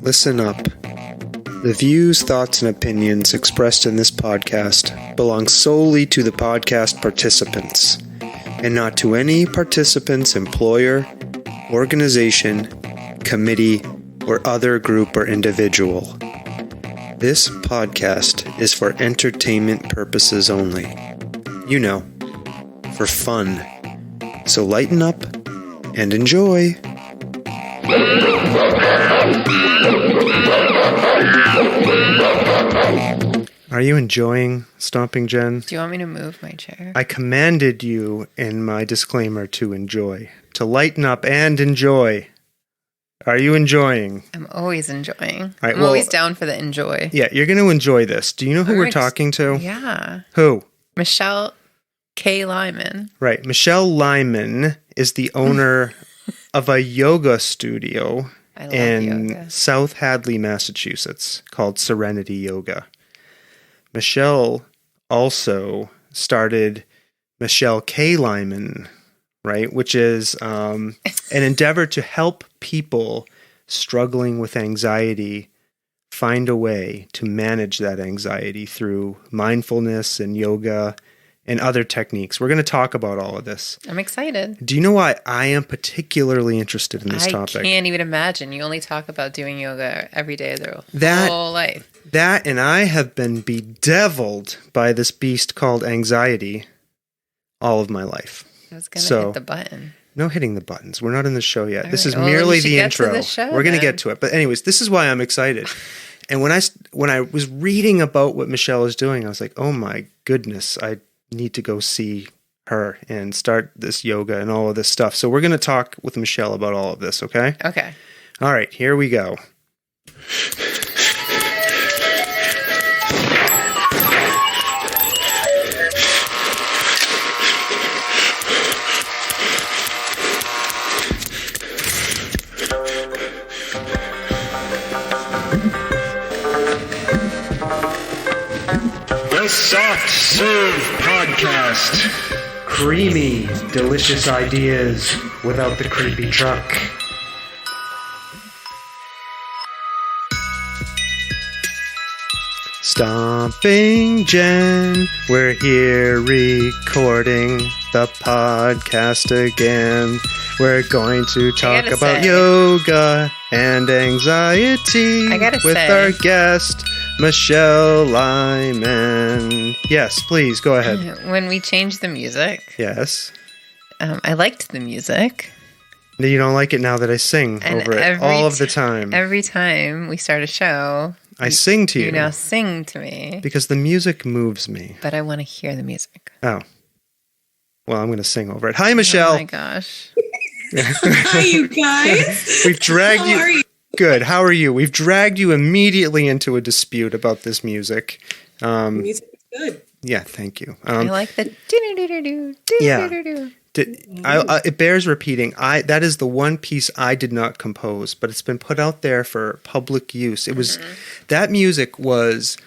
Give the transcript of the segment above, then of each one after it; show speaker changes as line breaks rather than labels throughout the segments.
Listen up. The views, thoughts, and opinions expressed in this podcast belong solely to the podcast participants, and not to any participant's employer, organization, committee, or other group or individual. This podcast is for entertainment purposes only. You know, for fun. So lighten up and enjoy. Are you enjoying Stomping Jen?
Do you want me to move my chair?
I commanded you in my disclaimer to enjoy, to lighten up and enjoy. Are you enjoying?
I'm always enjoying.
Right,
I'm always down for the enjoy.
Yeah, you're going to enjoy this. Do you know who we're talking to?
Yeah.
Who?
Michele K Lyman.
Right. Michele Lyman is the owner of a yoga studio in
yoga.
South Hadley, Massachusetts, called Serenity Yoga. Michele also started Michele K Lyman, right, which is an endeavor to help people struggling with anxiety find a way to manage that anxiety through mindfulness and yoga and other techniques. We're going to talk about all of this.
I'm excited.
Do you know why I am particularly interested in this topic?
I can't even imagine. You only talk about doing yoga every day of their whole life.
That and I have been bedeviled by this beast called anxiety all of my life.
I was going to hit the button.
No hitting the buttons. We're not in the show yet.
All
This
right.
is merely the
get
intro.
To the show,
We're going to get to it. But anyways, this is why I'm excited. And when I was reading about what Michele is doing, I was like, oh my goodness, I need to go see her and start this yoga and all of this stuff. So we're going to talk with Michele about all of this, okay?
Okay.
All right, here we go. The Soft Serve Podcast. Creamy, delicious ideas without the creepy truck. Stomping Jen, we're here recording the podcast again. We're going to talk about yoga and anxiety with our guest, Michele Lyman. Yes, please, go ahead.
When we changed the music.
Yes.
I liked the music.
You don't like it now that I sing over it all of the time.
Every time we start a show,
I sing to you.
You now sing to me.
Because the music moves me.
But I want to hear the music.
Oh. Well, I'm going to sing over it. Hi, Michele.
Oh, my gosh.
Hi, you guys.
We've dragged you.
How are you?
Good. How are you? We've dragged you immediately into a dispute about this music.
Music is good.
Yeah, thank you.
I like the do-do-do-do-do, do-do-do-do-do.
It bears repeating. That is the one piece I did not compose, but it's been put out there for public use. It was that music was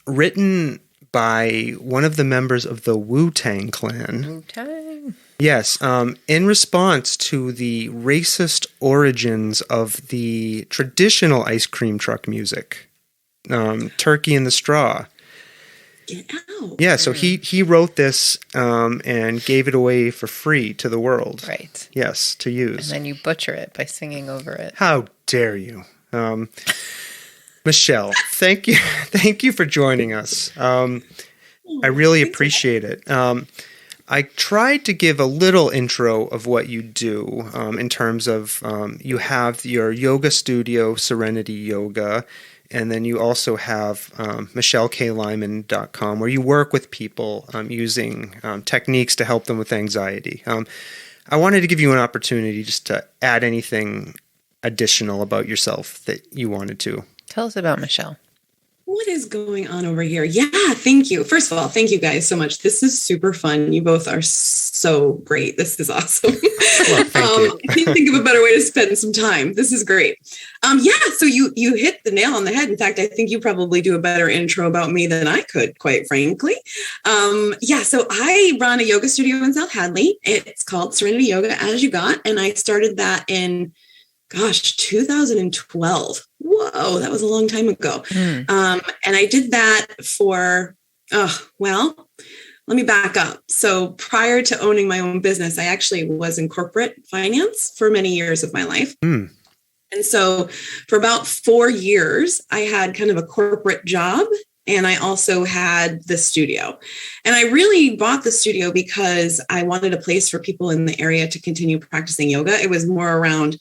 written by one of the members of the Wu-Tang Clan.
Wu-Tang.
Yes, in response to the racist origins of the traditional ice cream truck music, Turkey in the Straw.
Get out.
Yeah, so he wrote this and gave it away for free to the world.
Right.
Yes, to use.
And then you butcher it by singing over it.
How dare you? Michele, thank you for joining us. I really appreciate it. I tried to give a little intro of what you do in terms of you have your yoga studio, Serenity Yoga, and then you also have MicheleKlyman.com, where you work with people using techniques to help them with anxiety. I wanted to give you an opportunity just to add anything additional about yourself that you wanted to.
Tell us about Michele.
What is going on over here? Yeah, thank you. First of all, thank you guys so much. This is super fun. You both are so great. This is awesome.
Well, thank you.
I can't think of a better way to spend some time. This is great. So you hit the nail on the head. In fact, I think you probably do a better intro about me than I could, quite frankly. So I run a yoga studio in South Hadley. It's called Serenity Yoga, as you got. And I started that in 2012. Whoa, that was a long time ago. And I did that for, let me back up. So prior to owning my own business, I actually was in corporate finance for many years of my life. And so for about 4 years, I had kind of a corporate job. And I also had the studio. And I really bought the studio because I wanted a place for people in the area to continue practicing yoga. It was more around,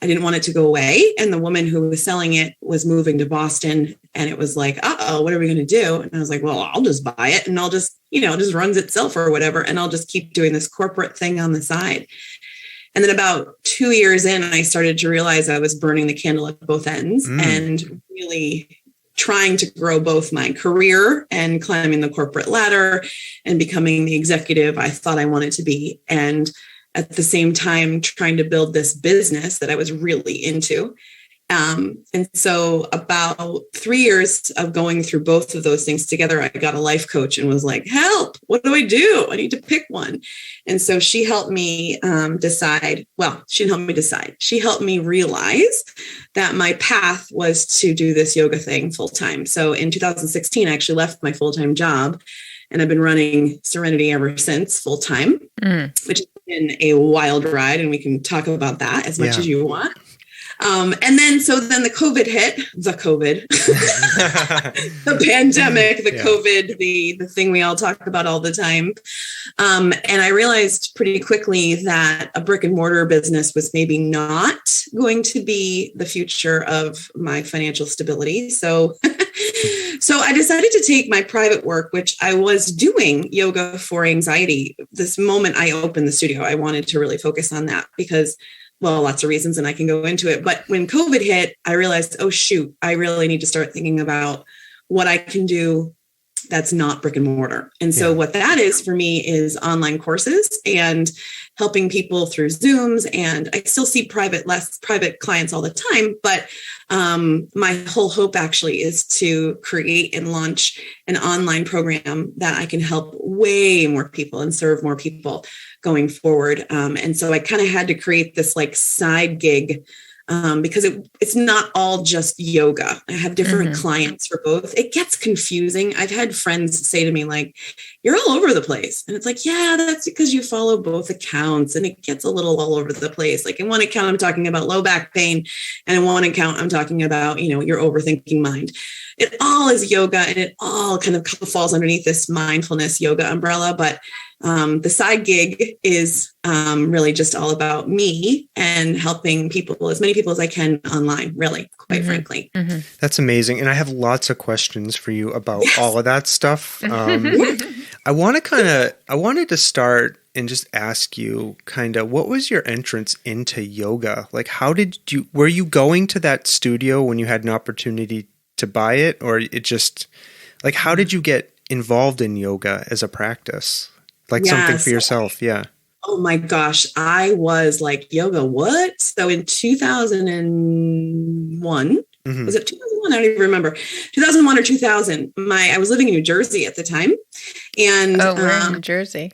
I didn't want it to go away. And the woman who was selling it was moving to Boston. And it was like, what are we going to do? And I was like, well, I'll just buy it and I'll just, just runs itself or whatever. And I'll just keep doing this corporate thing on the side. And then about 2 years in, I started to realize I was burning the candle at both ends and really trying to grow both my career and climbing the corporate ladder and becoming the executive I thought I wanted to be. And at the same time, trying to build this business that I was really into. And so about 3 years of going through both of those things together, I got a life coach and was like, help, what do? I need to pick one. And so she helped me decide. Well, she didn't help me decide. She helped me realize that my path was to do this yoga thing full time. So in 2016, I actually left my full-time job and I've been running Serenity ever since full time, which has been a wild ride. And we can talk about that as much as you want. And then the COVID hit, the pandemic, COVID, the thing we all talk about all the time. And I realized pretty quickly that a brick and mortar business was maybe not going to be the future of my financial stability. So I decided to take my private work, which I was doing yoga for anxiety. This moment I opened the studio, I wanted to really focus on that because lots of reasons, and I can go into it. But when COVID hit, I realized, oh, shoot, I really need to start thinking about what I can do that's not brick and mortar. And so what that is for me is online courses and helping people through Zooms. And I still see less private clients all the time. But my whole hope actually is to create and launch an online program that I can help way more people and serve more people going forward. And so I kind of had to create this like side gig because it's not all just yoga. I have different clients for both. It gets confusing. I've had friends say to me like, you're all over the place. And it's like, yeah, that's because you follow both accounts and it gets a little all over the place. Like in one account, I'm talking about low back pain. And in one account, I'm talking about, your overthinking mind. It all is yoga and it all kind of falls underneath this mindfulness yoga umbrella. But the side gig is really just all about me and helping people, as many people as I can online, really, quite frankly.
That's amazing. And I have lots of questions for you about all of that stuff. I wanted to start and just ask you what was your entrance into yoga? Like, were you going to that studio when you had an opportunity to buy it? Or it just, like, how did you get involved in yoga as a practice? Like something for yourself. Yeah.
Oh my gosh. I was like, yoga, what? So in 2001, was it 2001? I don't even remember. 2001 or 2000. I was living in New Jersey at the time. And
we're in New Jersey.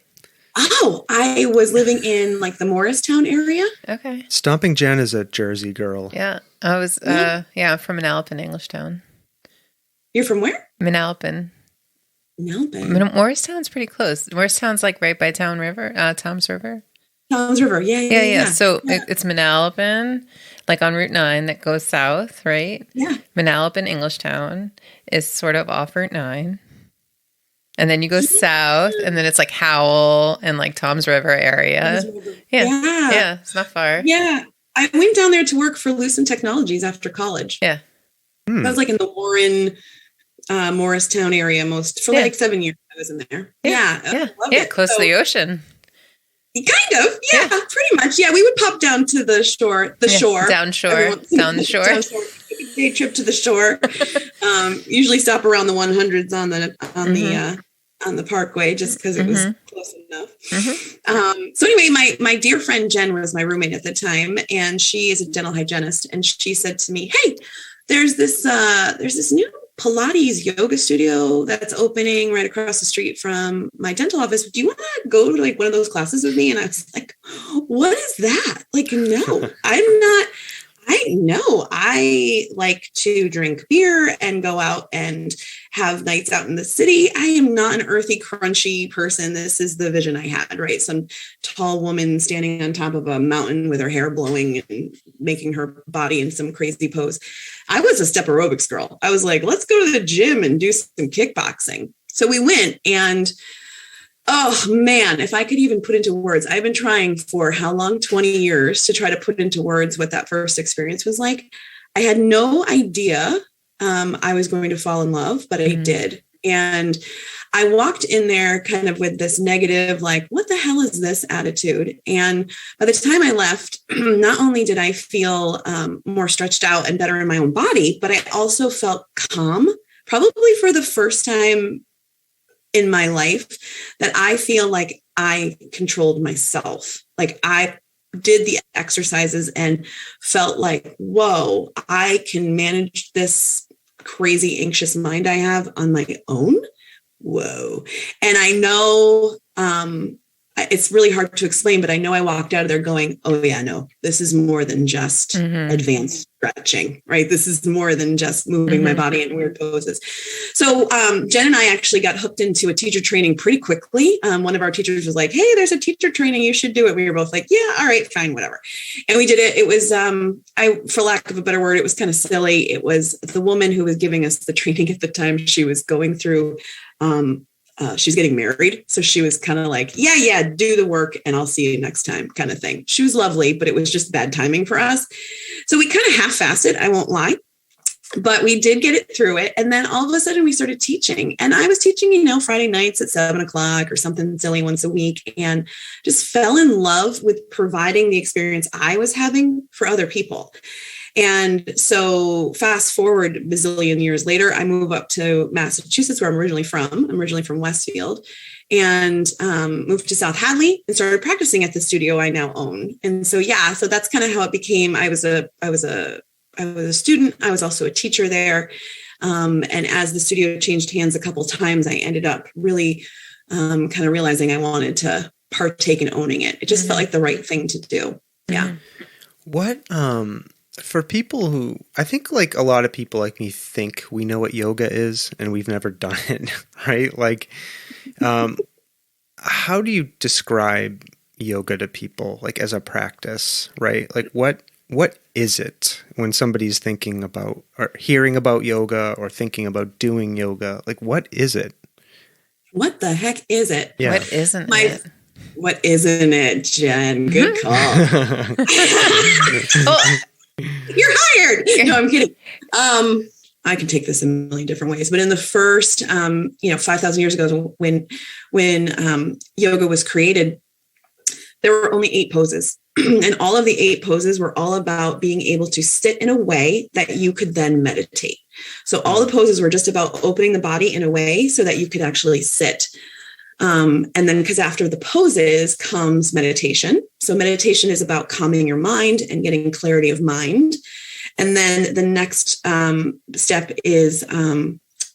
Oh, I was living in like the Morristown area.
Okay.
Stomping Jen is a Jersey girl.
Yeah. I was, I'm from Manalapan, Englishtown.
You're from where?
Manalapan. Morristown's pretty close. Morristown's like right by Toms River.
Toms River, yeah.
So it's Manalapan, like on Route 9 that goes south, right?
Yeah.
Manalapan, Englishtown is sort of off Route 9. And then you go south, and then it's like Howell and like Toms River area. Yeah, it's not far.
Yeah. I went down there to work for Lucent Technologies after college.
Yeah.
I was like in the Warren, Morristown area for like 7 years I was in there.
Close to the ocean.
Kind of, pretty much. Yeah, we would pop down to the shore. Down the shore. Day trip to the shore. Usually stop around the 100s on the parkway just because it was close enough. So anyway, my dear friend Jen was my roommate at the time, and she is a dental hygienist, and she said to me, "Hey, there's this new Pilates yoga studio that's opening right across the street from my dental office. Do you want to go to like one of those classes with me?" And I was like, "What is that?" Like, no, No, I like to drink beer and go out and have nights out in the city. I am not an earthy, crunchy person. This is the vision I had, right? Some tall woman standing on top of a mountain with her hair blowing and making her body in some crazy pose. I was a step aerobics girl. I was like, let's go to the gym and do some kickboxing. So we went, and oh man, if I could even put into words, I've been trying for how long? 20 years to try to put into words what that first experience was like. I had no idea I was going to fall in love, but I did. And I walked in there kind of with this negative, like, what the hell is this attitude? And by the time I left, not only did I feel more stretched out and better in my own body, but I also felt calm, probably for the first time in my life, that I feel like I controlled myself. Like I did the exercises and felt like, whoa, I can manage this crazy anxious mind I have on my own. Whoa. And I know it's really hard to explain, but I know I walked out of there going, oh yeah, no, this is more than just advanced stretching, right? This is more than just moving my body in weird poses. So Jen and I actually got hooked into a teacher training pretty quickly. One of our teachers was like, hey, there's a teacher training. You should do it. We were both like, yeah, all right, fine, whatever. And we did it. It was, for lack of a better word, it was kind of silly. It was the woman who was giving us the training at the time. She was going through, she's getting married. So she was kind of like, yeah, do the work and I'll see you next time kind of thing. She was lovely, but it was just bad timing for us. So we kind of half-assed, I won't lie, but we did get it through it. And then all of a sudden we started teaching, and I was teaching, Friday nights at 7:00 or something silly once a week, and just fell in love with providing the experience I was having for other people. And so fast forward a bazillion years later, I move up to Massachusetts, where I'm originally from. I'm originally from Westfield, and moved to South Hadley and started practicing at the studio I now own. And so, so that's kind of how it became. I was a student. I was also a teacher there. And as the studio changed hands a couple of times, I ended up really kind of realizing I wanted to partake in owning it. It just felt like the right thing to do. Yeah.
What, for people who, I think like a lot of people like me think we know what yoga is and we've never done it, right? Like, how do you describe yoga to people, like as a practice, right? Like what is it when somebody's thinking about or hearing about yoga or thinking about doing yoga? Like, what is it?
What the heck is it?
Yeah. What isn't it?
What isn't it, Jen? Good call. You're hired. No, I'm kidding. I can take this a million different ways, but in the first, 5,000 years ago, when yoga was created, there were only 8 poses, and all of the 8 poses were all about being able to sit in a way that you could then meditate. So all the poses were just about opening the body in a way so that you could actually sit. And then because after the poses comes meditation. So meditation is about calming your mind and getting clarity of mind. And then the next step is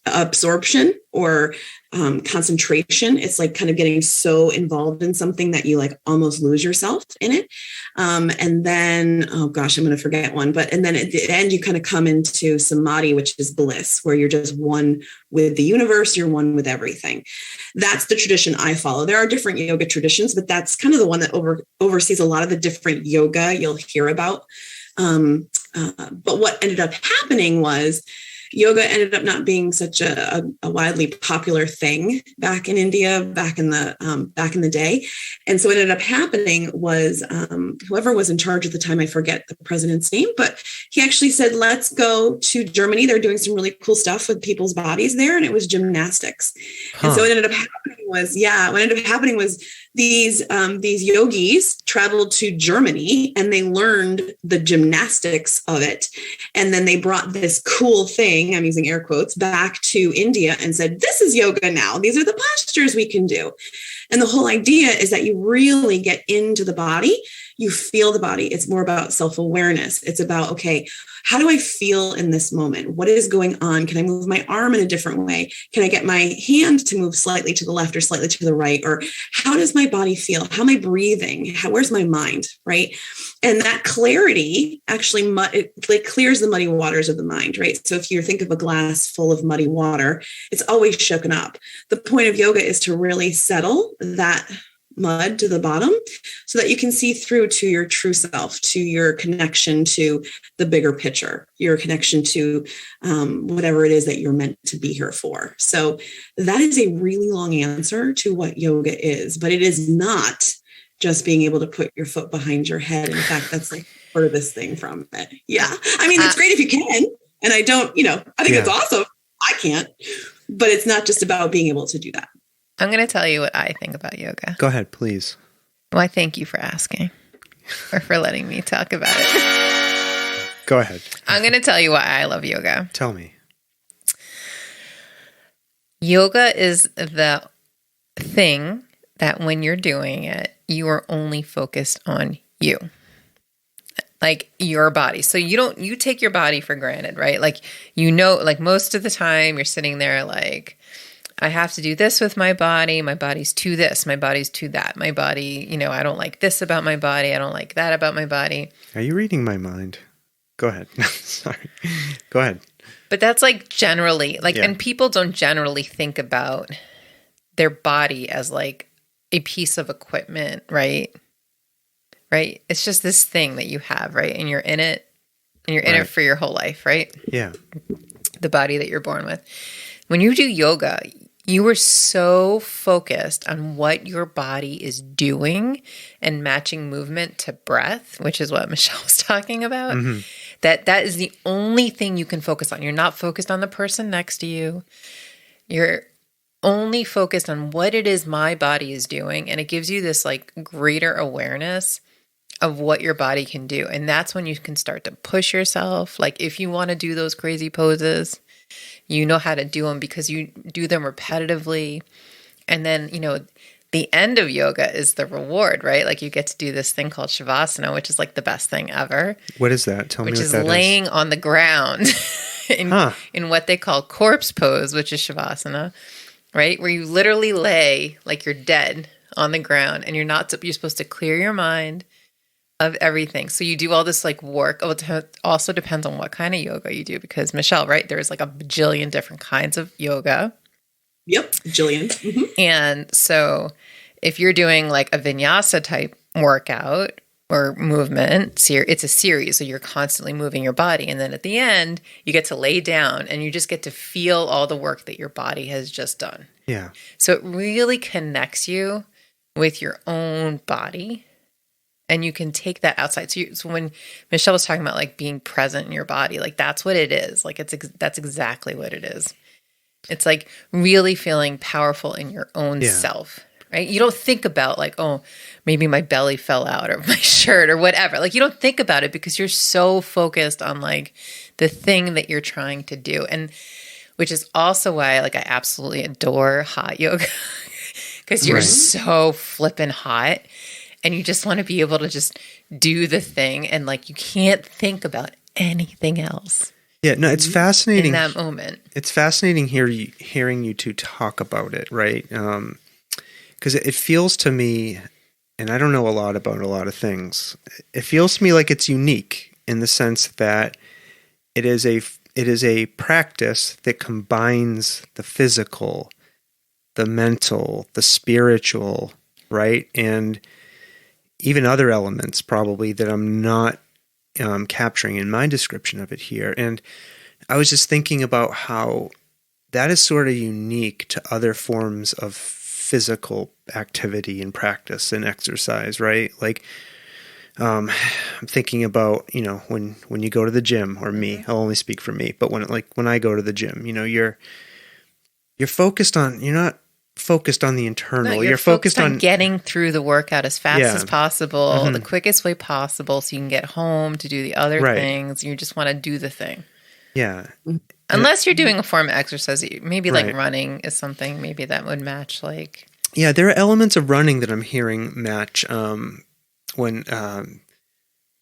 absorption or concentration. It's like kind of getting so involved in something that you like almost lose yourself in it. And then, oh gosh, I'm going to forget one. And then at the end, you kind of come into samadhi, which is bliss, where you're just one with the universe. You're one with everything. That's the tradition I follow. There are different yoga traditions, but that's kind of the one that oversees a lot of the different yoga you'll hear about. But what ended up happening was yoga ended up not being such a widely popular thing back in India, back in the day. And so what ended up happening was whoever was in charge at the time, I forget the president's name, but he actually said, let's go to Germany. They're doing some really cool stuff with people's bodies there. And it was gymnastics. And so what ended up happening was these yogis traveled to Germany and they learned the gymnastics of it. And then they brought this cool thing, I'm using air quotes, back to India and said, this is yoga now. These are the postures we can do. And the whole idea is that you really get into the body. You feel the body. It's more about self-awareness. It's about, okay, how do I feel in this moment? What is going on? Can I move my arm in a different way? Can I get my hand to move slightly to the left or slightly to the right? Or how does my my body feel? How am I breathing? Where's my mind? Right. And that clarity actually it like clears the muddy waters of the mind. Right. So if you think of a glass full of muddy water, it's always shaken up. The point of yoga is to really settle that mud to the bottom so that you can see through to your true self, to your connection to the bigger picture, your connection to whatever it is that you're meant to be here for. So that is a really long answer to what yoga is, but it is not just being able to put your foot behind your head. In fact, that's like furthest thing from it. Yeah. I mean, it's great if you can. And I don't, I think it's awesome. I can't, but it's not just about being able to do that.
I'm going to tell you what I think about yoga.
Go ahead, please.
Well, I thank you for asking or for letting me talk about it.
Go ahead.
I'm going to tell you why I love yoga.
Tell me.
Yoga is the thing that when you're doing it, you are only focused on you. Like your body. So you take your body for granted, right? Like, like most of the time you're sitting there like, I have to do this with my body. My body's to this. My body's to that. My body, I don't like this about my body. I don't like that about my body.
Are you reading my mind? Go ahead. Sorry. Go ahead.
But that's like generally, and people don't generally think about their body as like a piece of equipment, right? Right? It's just this thing that you have, right? And you're in it, and you're in it for your whole life, right?
Yeah.
The body that you're born with. When you do yoga, you are so focused on what your body is doing and matching movement to breath, which is what Michele was talking about, that is the only thing you can focus on. You're not focused on the person next to you. You're only focused on what it is my body is doing. And it gives you this like greater awareness of what your body can do. And that's when you can start to push yourself. Like if you want to do those crazy poses, you know how to do them because you do them repetitively. And then, the end of yoga is the reward, right? Like you get to do this thing called shavasana, which is like the best thing ever.
What is that? Tell me what that is.
Which is laying on the ground in what they call corpse pose, which is shavasana, right? Where you literally lay like you're dead on the ground and you're supposed to clear your mind of everything. So you do all this like work. Oh, it also depends on what kind of yoga you do because Michele, right? There's like a bajillion different kinds of yoga.
Yep. Bajillion. Mm-hmm.
And so if you're doing like a vinyasa type workout or movement, it's a series. So you're constantly moving your body. And then at the end, you get to lay down and you just get to feel all the work that your body has just done.
Yeah.
So it really connects you with your own body. And you can take that outside. So when Michele was talking about like being present in your body, like that's what it is. Like that's exactly what it is. It's like really feeling powerful in your own self, right? You don't think about like, oh, maybe my belly fell out or my shirt or whatever. Like you don't think about it because you're so focused on like the thing that you're trying to do. And which is also why like I absolutely adore hot yoga because you're so flippin' hot. And you just want to be able to just do the thing. And like, you can't think about anything else.
Yeah, no, it's fascinating.
In that moment.
It's fascinating hearing you two talk about it, right? Because it feels to me, and I don't know a lot about a lot of things, it feels to me like it's unique in the sense that it is a practice that combines the physical, the mental, the spiritual, right? And even other elements probably that I'm not capturing in my description of it here. And I was just thinking about how that is sort of unique to other forms of physical activity and practice and exercise, right? Like I'm thinking about, when you go to the gym, or me, I'll only speak for me, but when I go to the gym, you're focused on, you're not focused on the internal.
No, you're focused on getting through the workout as fast as possible, the quickest way possible, so you can get home to do the other things. You just want to do the thing.
Yeah.
Unless you're doing a form of exercise, maybe like running is something maybe that would match. Like,
yeah, there are elements of running that I'm hearing match. When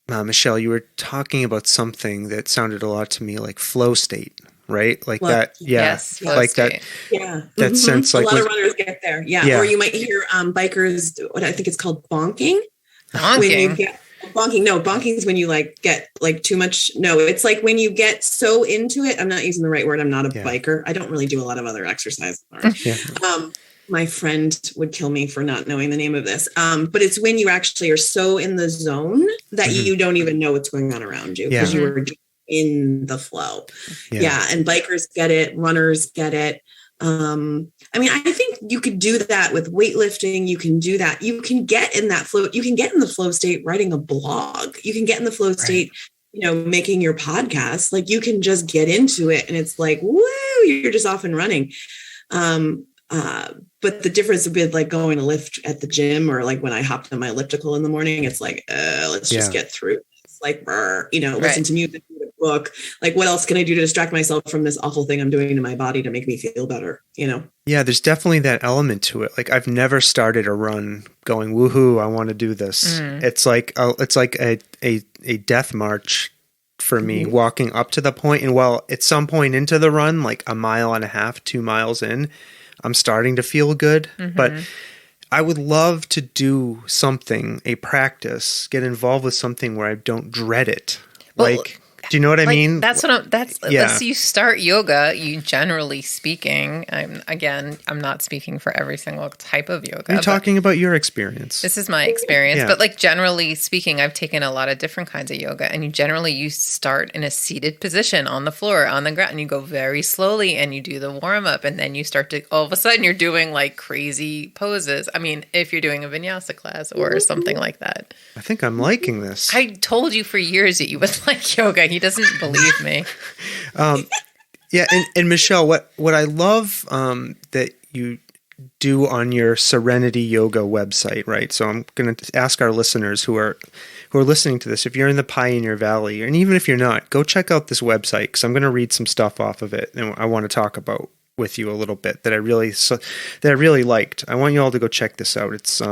Michele, you were talking about something that sounded a lot to me like flow state. right? Like
Flow.
that. Yeah.
Yes, flow
Like
state.
Yeah.
that sense,
A
like
lot of runners get there. Yeah. Or you might hear bikers, what I think it's called bonking. When you
Honking.
get bonking. No, bonking is when you like get like too much. No, it's like when you get so into it. I'm not using the right word. I'm not a biker. I don't really do a lot of other exercise.
Yeah.
My friend would kill me for not knowing the name of this. But it's when you actually are so in the zone that you don't even know what's going on around you because you are in the flow. Yeah. And bikers get it. Runners get it. I mean, I think you could do that with weightlifting. You can do that. You can get in that flow. You can get in the flow state writing a blog. You can get in the flow state, making your podcast. Like you can just get into it and it's like, woo, you're just off and running. But the difference with like going to lift at the gym or like when I hopped on my elliptical in the morning, it's like, let's just get through. It's like, listen to music, read a book. Like, what else can I do to distract myself from this awful thing I'm doing to my body to make me feel better?
Yeah, there's definitely that element to it. Like I've never started a run going, woohoo, I want to do this. It's like a death march for me, walking up to the point. And while at some point into the run, like a mile and a half, 2 miles in, I'm starting to feel good, but I would love to do something, a practice, get involved with something where I don't dread it.
Well,
like, do you know what I mean?
That's what let's you start yoga, you generally speaking, I'm not speaking for every single type of yoga.
You're talking about your experience.
This is my experience, but like generally speaking, I've taken a lot of different kinds of yoga and you start in a seated position on the floor, on the ground, and you go very slowly and you do the warm up and then you start to, all of a sudden you're doing like crazy poses. I mean, if you're doing a vinyasa class or something like that.
I think I'm liking this.
I told you for years that you would like yoga. He doesn't believe me.
And Michele, what I love that you do on your Serenity Yoga website, right? So I'm going to ask our listeners who are listening to this, if you're in the Pioneer Valley, and even if you're not, go check out this website because I'm going to read some stuff off of it, and I want to talk about with you a little bit that I really liked. I want you all to go check this out. It's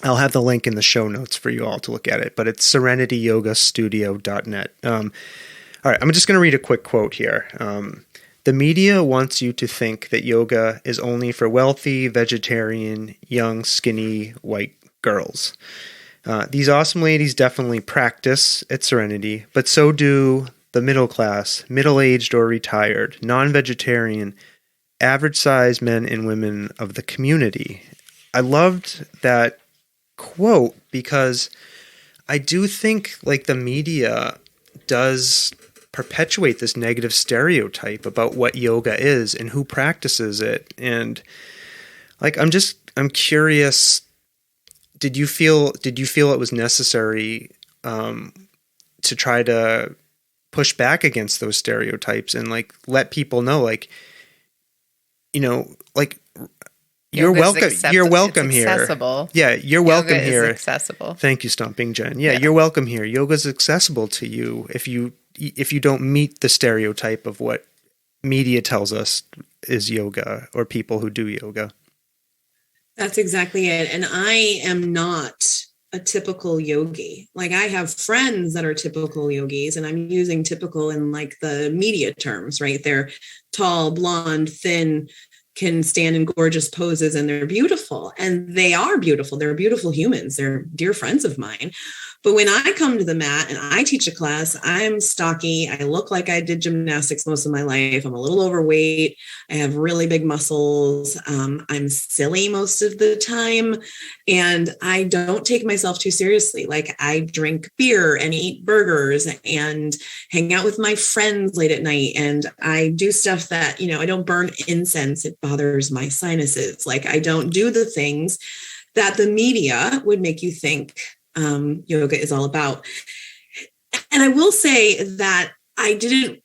I'll have the link in the show notes for you all to look at it, but it's serenityyogastudio.net. All right, I'm just going to read a quick quote here. The media wants you to think that yoga is only for wealthy, vegetarian, young, skinny, white girls. These awesome ladies definitely practice at Serenity, but so do the middle class, middle-aged or retired, non-vegetarian, average-sized men and women of the community. I loved that quote because I do think like the media does perpetuate this negative stereotype about what yoga is and who practices it. And like, I'm curious, did you feel it was necessary to try to push back against those stereotypes and like let people know, like, like, you're welcome. You're welcome here.
Accessible.
Yeah, you're welcome here.
Accessible.
Thank you, Stomping Jen. Yeah, you're welcome here. Yoga's accessible to you if you don't meet the stereotype of what media tells us is yoga or people who do yoga.
That's exactly it. And I am not a typical yogi. Like I have friends that are typical yogis, and I'm using typical in like the media terms, right? They're tall, blonde, thin, can stand in gorgeous poses, and they're beautiful, and they are beautiful. They're beautiful humans. They're dear friends of mine. But when I come to the mat and I teach a class, I'm stocky. I look like I did gymnastics most of my life. I'm a little overweight. I have really big muscles. I'm silly most of the time. And I don't take myself too seriously. Like I drink beer and eat burgers and hang out with my friends late at night. And I do stuff that, I don't burn incense. It bothers my sinuses. Like I don't do the things that the media would make you think yoga is all about. And I will say that I didn't,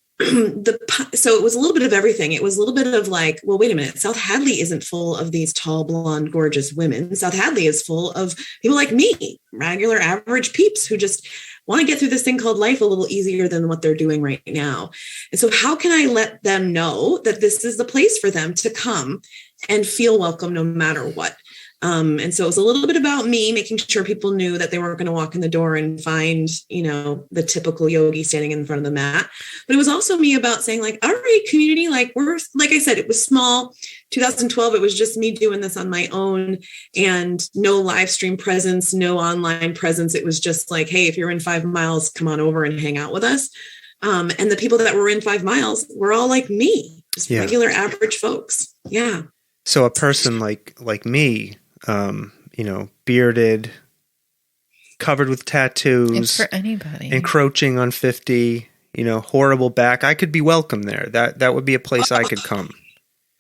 so it was a little bit of everything. It was a little bit of like, well, wait a minute, South Hadley isn't full of these tall, blonde, gorgeous women. South Hadley is full of people like me, regular, average peeps who just want to get through this thing called life a little easier than what they're doing right now. And so how can I let them know that this is the place for them to come and feel welcome no matter what? And so it was a little bit about me making sure people knew that they weren't going to walk in the door and find, the typical yogi standing in front of the mat. But it was also me about saying like, all right, community, like like I said, it was small. 2012, it was just me doing this on my own and no live stream presence, no online presence. It was just like, hey, if you're in 5 miles, come on over and hang out with us. And the people that were in 5 miles were all like me, just regular average folks. Yeah.
So a person like me, bearded, covered with tattoos,
it's for anybody,
encroaching on 50, horrible back, I could be welcome there. That would be a place I could come.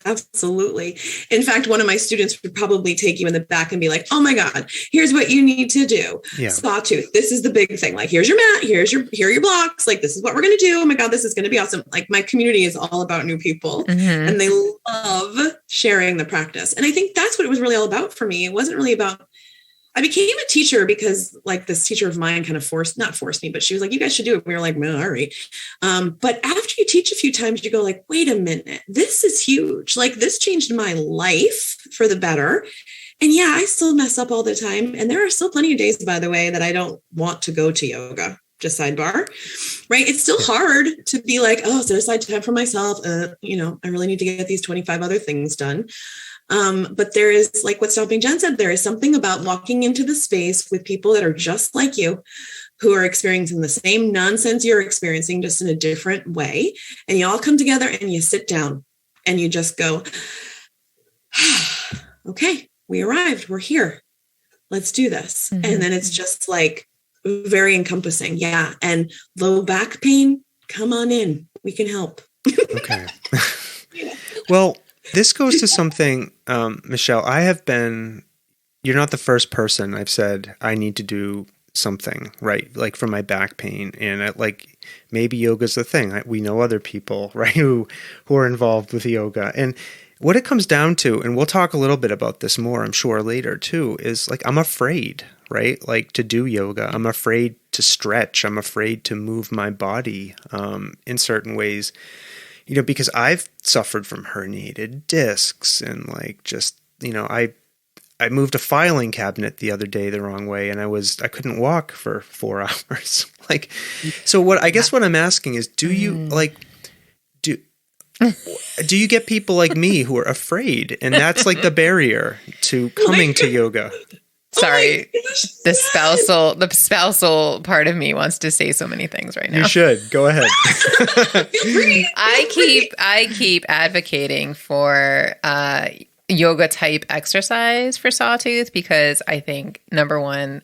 Absolutely. In fact, one of my students would probably take you in the back and be like, oh my God, here's what you need to do. Yeah. Sawtooth. This is the big thing. Like, here's your mat. Here are your blocks. Like, this is what we're going to do. Oh my God, this is going to be awesome. Like, my community is all about new people and they love sharing the practice. And I think that's what it was really all about for me. It wasn't really about, I became a teacher because like this teacher of mine kind of not forced me, but she was like, you guys should do it. We were like, well, all right. But after you teach a few times, you go like, wait a minute, this is huge. Like this changed my life for the better. And yeah, I still mess up all the time. And there are still plenty of days, by the way, that I don't want to go to yoga. Just sidebar, right? It's still hard to be like, oh, set aside time for myself. I really need to get these 25 other things done. But there is, like what Stomping Jen said, there is something about walking into the space with people that are just like you, who are experiencing the same nonsense you're experiencing, just in a different way. And you all come together and you sit down and you just go, okay, we arrived. We're here. Let's do this. And then it's just like very encompassing. Yeah. And low back pain, come on in. We can help.
Okay. Well, this goes to something, Michele, you're not the first person I've said I need to do something, right? Like for my back pain. And maybe yoga's the thing. We know other people, right, who are involved with yoga. And what it comes down to, and we'll talk a little bit about this more, I'm sure, later too, is like, I'm afraid, right? Like to do yoga. I'm afraid to stretch. I'm afraid to move my body in certain ways. Because I've suffered from herniated discs and I moved a filing cabinet the other day the wrong way and I couldn't walk for 4 hours. So what I'm asking is, do you do you get people like me who are afraid, and that's like the barrier to coming to yoga?
Sorry, the spousal part of me wants to say so many things right now.
You should go ahead.
I keep advocating for yoga type exercise for Sawtooth because I think, number one,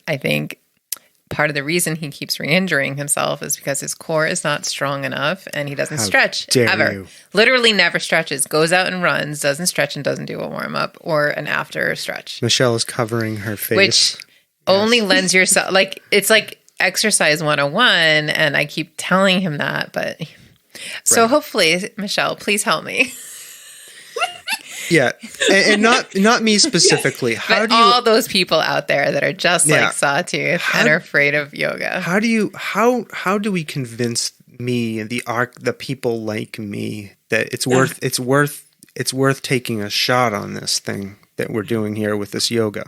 part of the reason he keeps re-injuring himself is because his core is not strong enough and he doesn't stretch ever. You. Literally never stretches. Goes out and runs, doesn't stretch and doesn't do a warm-up or an after stretch.
Michele is covering her face.
Which only lends yourself, it's like exercise 101, and I keep telling him that, but... So hopefully, Michele, please help me.
Yeah, and not me specifically.
But all those people out there that are just like Sawtooth and are afraid of yoga.
How do we convince me and the people like me that it's worth taking a shot on this thing that we're doing here with this yoga?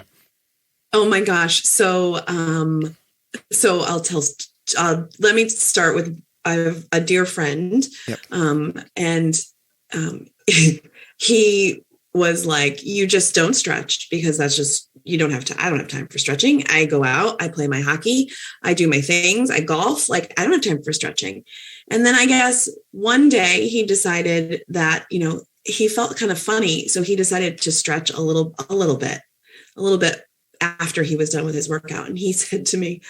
Oh my gosh! So I'll tell. Let me start with I have a dear friend, and he was like, you just don't stretch because that's just, I don't have time for stretching. I go out, I play my hockey, I do my things, I golf. I don't have time for stretching. And then I guess one day he decided that, he felt kind of funny. So he decided to stretch a little bit after he was done with his workout. And he said to me,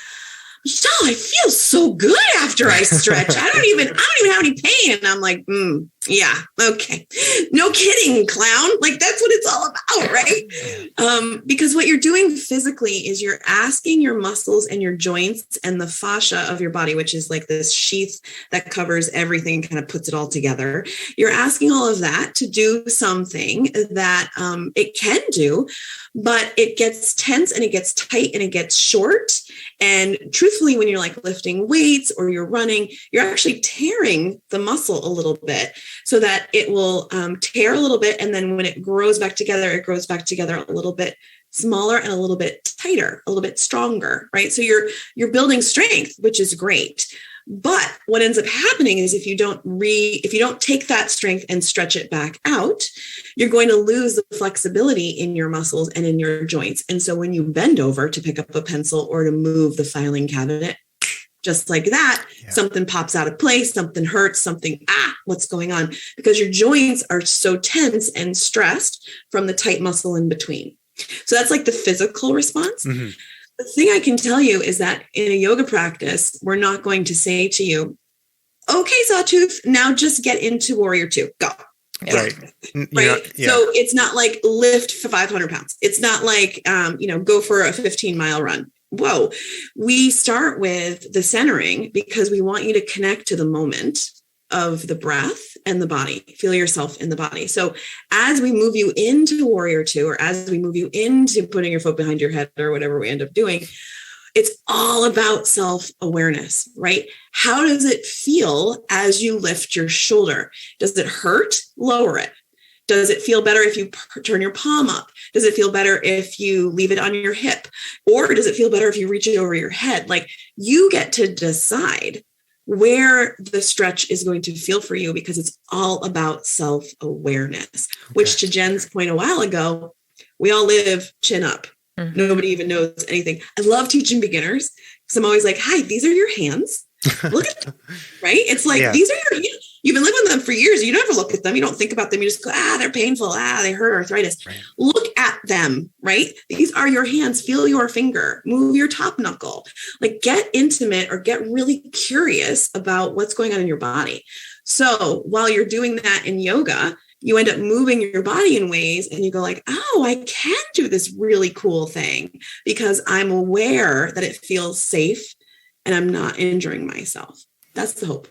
Michele, I feel so good after I stretch. I don't even have any pain. And I'm like, yeah, okay. No kidding, clown. That's what it's all about, right? Because what you're doing physically is you're asking your muscles and your joints and the fascia of your body, which is like this sheath that covers everything and kind of puts it all together. You're asking all of that to do something that it can do, but it gets tense and it gets tight and it gets short. And truthfully, when you're lifting weights or you're running, you're actually tearing the muscle a little bit so that it will tear a little bit. And then when it grows back together, it grows back together a little bit smaller and a little bit tighter, a little bit stronger, right? So you're building strength, which is great. But what ends up happening is if you don't take that strength and stretch it back out, you're going to lose the flexibility in your muscles and in your joints. And so when you bend over to pick up a pencil or to move the filing cabinet, just like that, something pops out of place, something hurts, what's going on? Because your joints are so tense and stressed from the tight muscle in between. So that's like the physical response. Mm-hmm. The thing I can tell you is that in a yoga practice, we're not going to say to you, okay, Sawtooth, now just get into Warrior 2, go.
Right.
Right. Yeah. So it's not like lift for 500 pounds. It's not like, go for a 15-mile run. Whoa. We start with the centering because we want you to connect to the moment of the breath and the body. Feel yourself in the body. So as we move you into Warrior 2, or as we move you into putting your foot behind your head or whatever we end up doing, it's all about self-awareness, right? How does it feel as you lift your shoulder? Does it hurt? Lower it. Does it feel better if you turn your palm up? Does it feel better if you leave it on your hip? Or does it feel better if you reach it over your head? Like, you get to decide where the stretch is going to feel for you, because it's all about self-awareness, which, to Jen's point a while ago, we all live chin up. Mm-hmm. Nobody even knows anything. I love teaching beginners because I'm always like, hi, these are your hands. Look at them, right? It's like, these are your hands. You've been living with them for years. You never look at them. You don't think about them. You just go, they're painful. They hurt, arthritis. Right. Look at them, right? These are your hands. Feel your finger. Move your top knuckle. Like, get intimate or get really curious about what's going on in your body. So while you're doing that in yoga, you end up moving your body in ways and you go like, oh, I can do this really cool thing because I'm aware that it feels safe and I'm not injuring myself. That's the hope.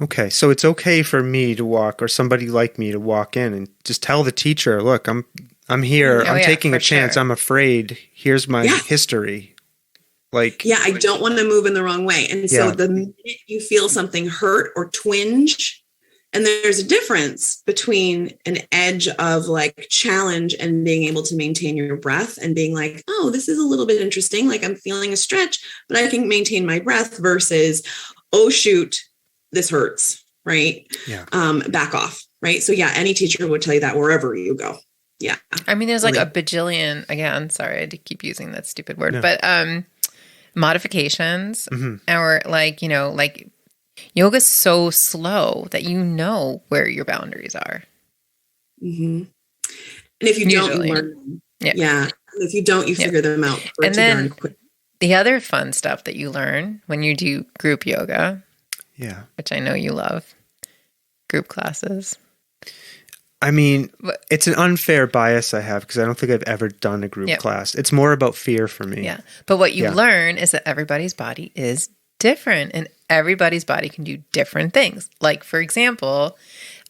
Okay, so it's okay for me to walk, or somebody like me to walk in and just tell the teacher, look, I'm here. I'm taking a chance. Sure. I'm afraid. Here's my history. Like,
I don't want to move in the wrong way. And so the minute you feel something hurt or twinge, and there's a difference between an edge of like challenge and being able to maintain your breath and being like, oh, this is a little bit interesting. Like, I'm feeling a stretch, but I can maintain my breath, versus, oh, shoot, this hurts, right?
Yeah.
Back off, right? So any teacher would tell you that wherever you go. Yeah.
I mean, there's like a bajillion, again, sorry, I keep using that stupid word, but modifications, or like, like yoga's so slow that you know where your boundaries are.
Mm-hmm. And if you don't, you learn them. Yeah. If you don't, you figure them out.
And then the other fun stuff that you learn when you do group yoga, which I know you love, group classes.
I mean, it's an unfair bias I have because I don't think I've ever done a group class. It's more about fear for me.
Yeah. But what you learn is that everybody's body is different and everybody's body can do different things. Like, for example,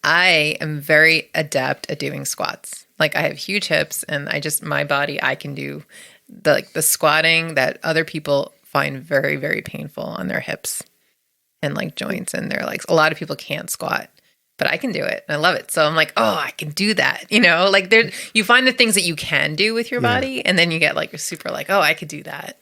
I am very adept at doing squats. Like, I have huge hips and my body, I can do the squatting that other people find very, very painful on their hips and like joints, and they're like, a lot of people can't squat, but I can do it and I love it. So I'm like, oh, I can do that. Like you find the things that you can do with your body, and then you get like super like, oh, I could do that.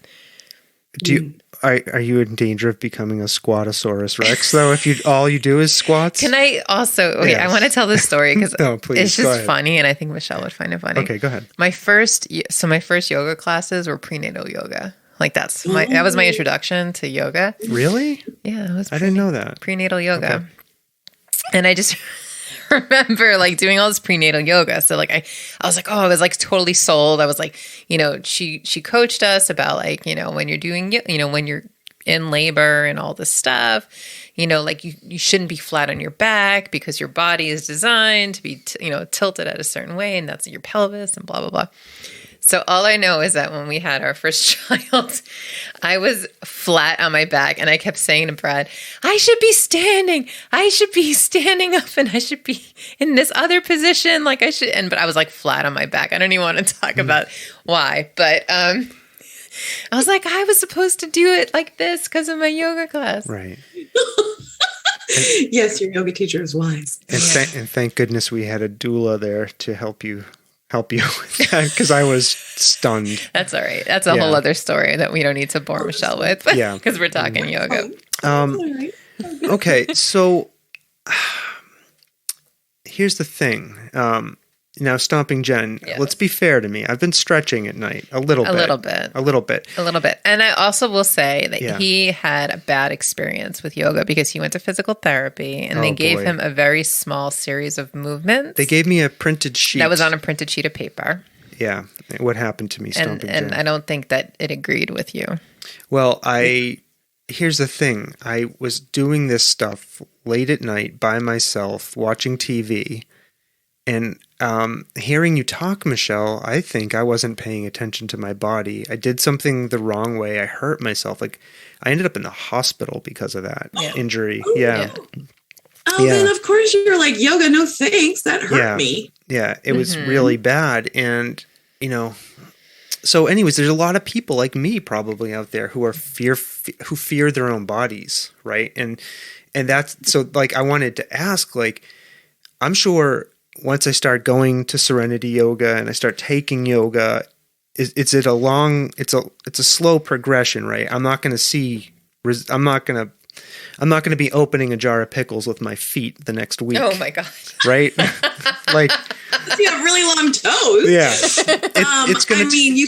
Are you in danger of becoming a squatosaurus Rex though if all you do is squats?
Can I also I want to tell this story because it's just funny, and I think Michelle would find it funny.
Okay, go ahead.
My first yoga classes were prenatal yoga. Like that was my introduction to yoga.
Really?
Yeah,
I didn't know that.
Prenatal yoga. Okay. And I just remember like doing all this prenatal yoga. So like I was like, oh, I was like totally sold. I was like, she coached us about like, when you're doing, when you're in labor and all this stuff, like you shouldn't be flat on your back because your body is designed to be, tilted at a certain way, and that's your pelvis and blah, blah, blah. So all I know is that when we had our first child, I was flat on my back, and I kept saying to Brad, I should be standing up, and I should be in this other position. Like I should, but I was like flat on my back. I don't even want to talk about why, but I was like, I was supposed to do it like this because of my yoga class.
Right.
Yes, your yoga teacher is wise.
And thank goodness we had a doula there to help you help you with that because I was stunned.
That's all right. That's a whole other story that we don't need to bore Michele with.
Yeah.
Because we're talking yoga.
Okay. So here's the thing. Now, Stomping Jen, let's be fair to me. I've been stretching at night a little bit.
And I also will say that he had a bad experience with yoga because he went to physical therapy and they gave him a very small series of movements.
They gave me a printed sheet.
That was on a printed sheet of paper.
Yeah. What happened to me, Stomping Jen?
And I don't think that it agreed with you.
Well, here's the thing. I was doing this stuff late at night by myself, watching TV. And hearing you talk, Michele, I think I wasn't paying attention to my body. I did something the wrong way. I hurt myself. Like I ended up in the hospital because of that injury. Yeah.
Then of course you're like, yoga, no thanks. That hurt me.
Yeah, it was really bad. And, so anyways, there's a lot of people like me probably out there who are who fear their own bodies, right? And that's, so like I wanted to ask, like, I'm sure once I start going to Serenity Yoga and I start taking yoga, it's a slow progression, right? I'm not going to be opening a jar of pickles with my feet the next week.
Oh my God.
Right? Like,
you have really long toes.
Yeah.
You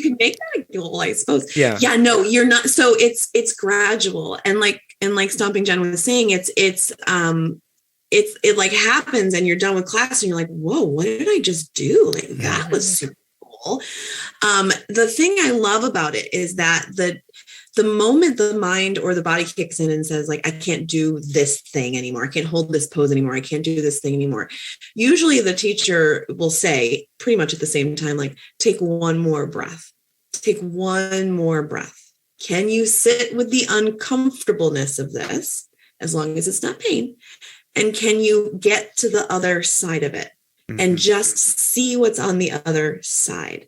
can make that a goal, I suppose.
Yeah.
Yeah, no, you're not. So it's gradual. And like Stomping Jen was saying, it like happens and you're done with class and you're like, whoa, what did I just do? Like that was super cool. The thing I love about it is that the moment the mind or the body kicks in and says like, I can't do this thing anymore. I can't hold this pose anymore. I can't do this thing anymore. Usually the teacher will say pretty much at the same time, like, take one more breath. Take one more breath. Can you sit with the uncomfortableness of this as long as it's not pain? And can you get to the other side of it and just see what's on the other side?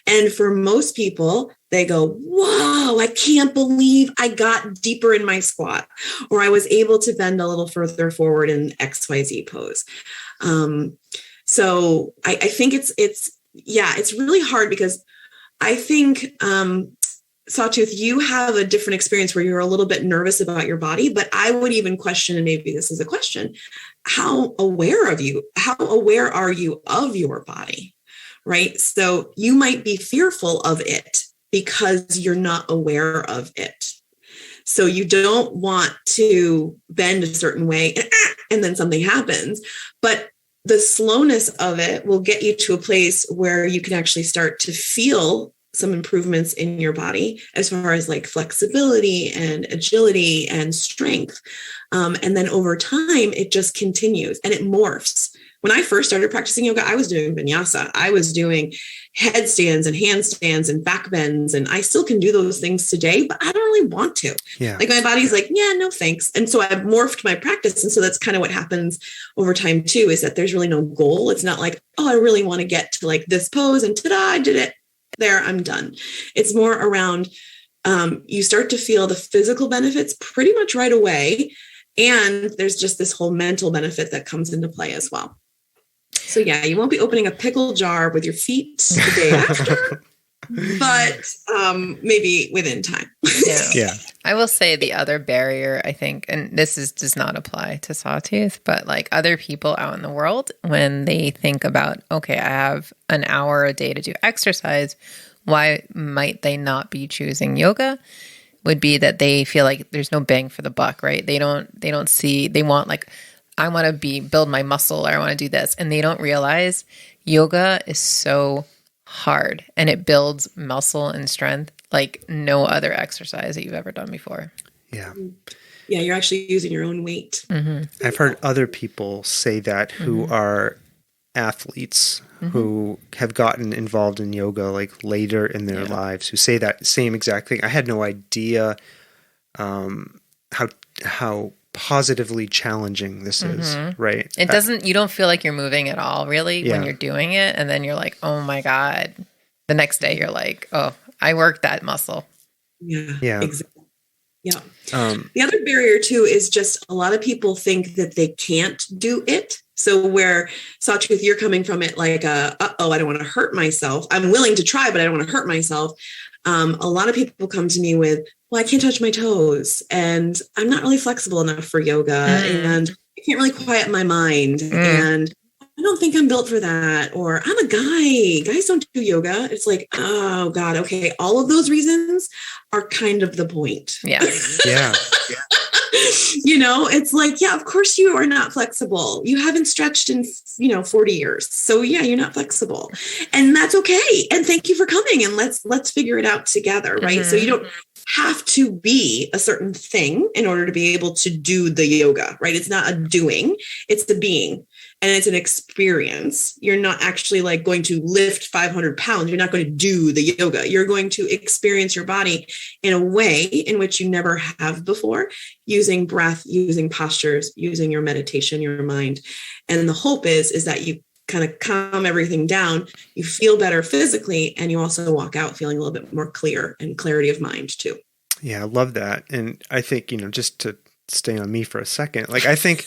And for most people, they go, whoa, I can't believe I got deeper in my squat, or I was able to bend a little further forward in XYZ pose. So I think it's really hard because I think, Sawtooth, you have a different experience where you're a little bit nervous about your body, but I would even question, and maybe this is a question, how aware are you of your body, right? So you might be fearful of it because you're not aware of it. So you don't want to bend a certain way and then something happens, but the slowness of it will get you to a place where you can actually start to feel some improvements in your body as far as like flexibility and agility and strength. And then over time, it just continues and it morphs. When I first started practicing yoga, I was doing vinyasa. I was doing headstands and handstands and back bends. And I still can do those things today, but I don't really want to.
Yeah.
Like my body's like, yeah, no, thanks. And so I've morphed my practice. And so that's kind of what happens over time too, is that there's really no goal. It's not like, oh, I really want to get to like this pose and ta-da, I did it. There, I'm done. It's more around, you start to feel the physical benefits pretty much right away. And there's just this whole mental benefit that comes into play as well. So yeah, you won't be opening a pickle jar with your feet the day after, but maybe within time.
Yeah.
I will say the other barrier, I think, and this does not apply to Sawtooth, but like other people out in the world, when they think about, okay, I have an hour a day to do exercise, why might they not be choosing yoga? Would be that they feel like there's no bang for the buck, right? They don't see, they want like, I want to build my muscle, or I want to do this. And they don't realize yoga is so hard and it builds muscle and strength like no other exercise that you've ever done before.
Yeah.
Yeah, you're actually using your own weight.
Mm-hmm.
I've heard other people say that who are athletes who have gotten involved in yoga like later in their lives, who say that same exact thing. I had no idea how positively challenging this is, right?
It doesn't, you don't feel like you're moving at all really when you're doing it. And then you're like, oh my God. The next day you're like, oh, I worked that muscle.
Yeah.
Exactly.
Yeah.
Um,
The other barrier too is just a lot of people think that they can't do it. So where Sawtooth, you're coming from it like, I don't want to hurt myself. I'm willing to try, but I don't want to hurt myself. A lot of people come to me with, well, I can't touch my toes and I'm not really flexible enough for yoga and I can't really quiet my mind. And I don't think I'm built for that. Or I'm a guy. Guys don't do yoga. It's like, oh God. Okay. All of those reasons are kind of the point.
Yeah.
yeah.
It's like, yeah, of course you are not flexible. You haven't stretched in, 40 years. So yeah, you're not flexible and that's okay. And thank you for coming and let's figure it out together. Right. So you don't have to be a certain thing in order to be able to do the yoga, right? It's not a doing, it's the being. And it's an experience. You're not actually like going to lift 500 pounds. You're not going to do the yoga. You're going to experience your body in a way in which you never have before, using breath, using postures, using your meditation, your mind. And the hope is that you kind of calm everything down. You feel better physically, and you also walk out feeling a little bit more clear and clarity of mind too.
Yeah, I love that. And I think, just to stay on me for a second, I think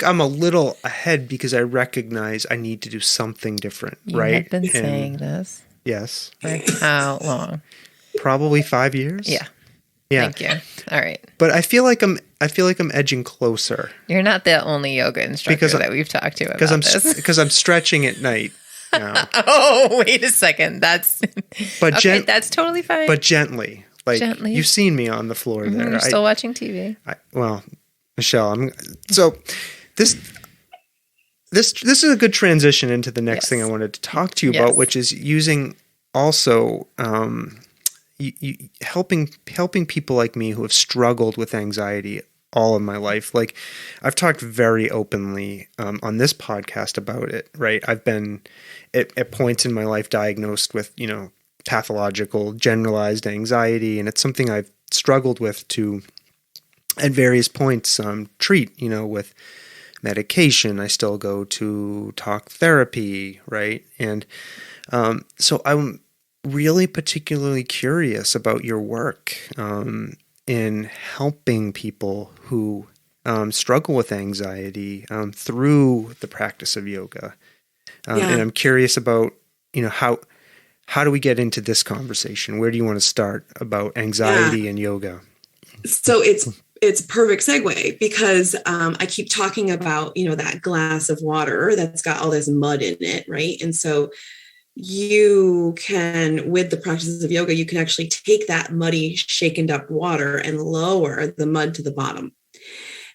I'm a little ahead because I recognize I need to do something different, right?
You've been saying this.
Yes.
For how long?
Probably 5 years.
Yeah.
Yeah.
Thank you. All right.
But I feel like I'm edging closer.
You're not the only yoga instructor that we've talked to about this.
Because I'm stretching at night now.
Oh, wait a second. That's that's totally fine.
But gently.
Gently.
You've seen me on the floor there.
You're still watching TV.
Michele, this is a good transition into the next thing I wanted to talk to you about, which is using also helping people like me who have struggled with anxiety all of my life. Like I've talked very openly on this podcast about it, right? I've been at points in my life diagnosed with, pathological generalized anxiety, and it's something I've struggled with to at various points treat, with medication. I still go to talk therapy, right? And so I'm really particularly curious about your work in helping people who struggle with anxiety through the practice of yoga. And I'm curious about, how do we get into this conversation? Where do you want to start about anxiety and yoga?
So it's a perfect segue because I keep talking about, that glass of water that's got all this mud in it, right? And so you can, with the practices of yoga, you can actually take that muddy, shaken up water and lower the mud to the bottom.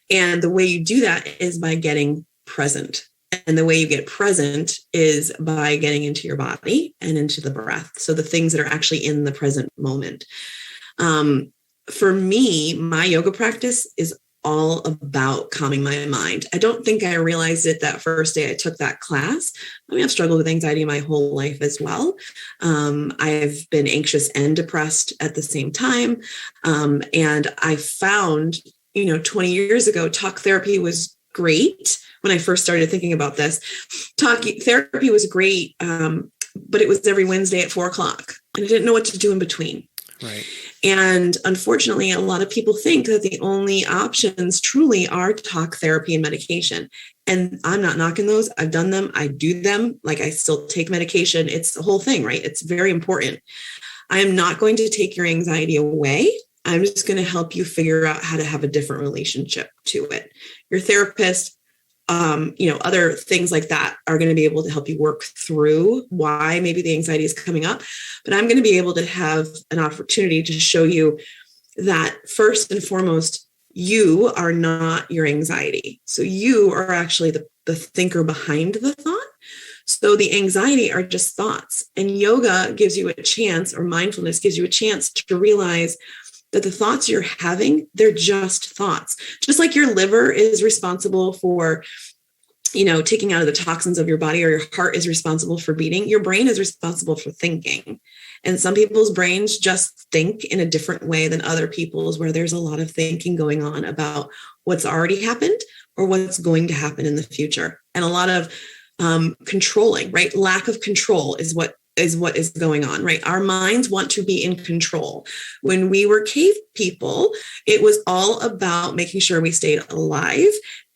And the way you do that is by getting present. And the way you get present is by getting into your body and into the breath. So the things that are actually in the present moment. For me, my yoga practice is all about calming my mind. I don't think I realized it that first day I took that class. I've struggled with anxiety my whole life as well. I've been anxious and depressed at the same time. And I found, 20 years ago, talk therapy was great. When I first started thinking about this, talk therapy was great. But it was every Wednesday at 4:00 and I didn't know what to do in between.
Right.
And unfortunately, a lot of people think that the only options truly are talk therapy and medication. And I'm not knocking those. I've done them. I do them. Like I still take medication. It's the whole thing, right? It's very important. I am not going to take your anxiety away. I'm just going to help you figure out how to have a different relationship to it. Your therapist, other things like that are going to be able to help you work through why maybe the anxiety is coming up. But I'm going to be able to have an opportunity to show you that first and foremost, you are not your anxiety. So you are actually the thinker behind the thought. So the anxiety are just thoughts. And yoga gives you a chance, or mindfulness gives you a chance to realize that the thoughts you're having, they're just thoughts. Just like your liver is responsible for, taking out of the toxins of your body, or your heart is responsible for beating, your brain is responsible for thinking. And some people's brains just think in a different way than other people's, where there's a lot of thinking going on about what's already happened or what's going to happen in the future. And a lot of controlling, right? Lack of control is what is what is going on, right? Our minds want to be in control. When we were cave people, it was all about making sure we stayed alive.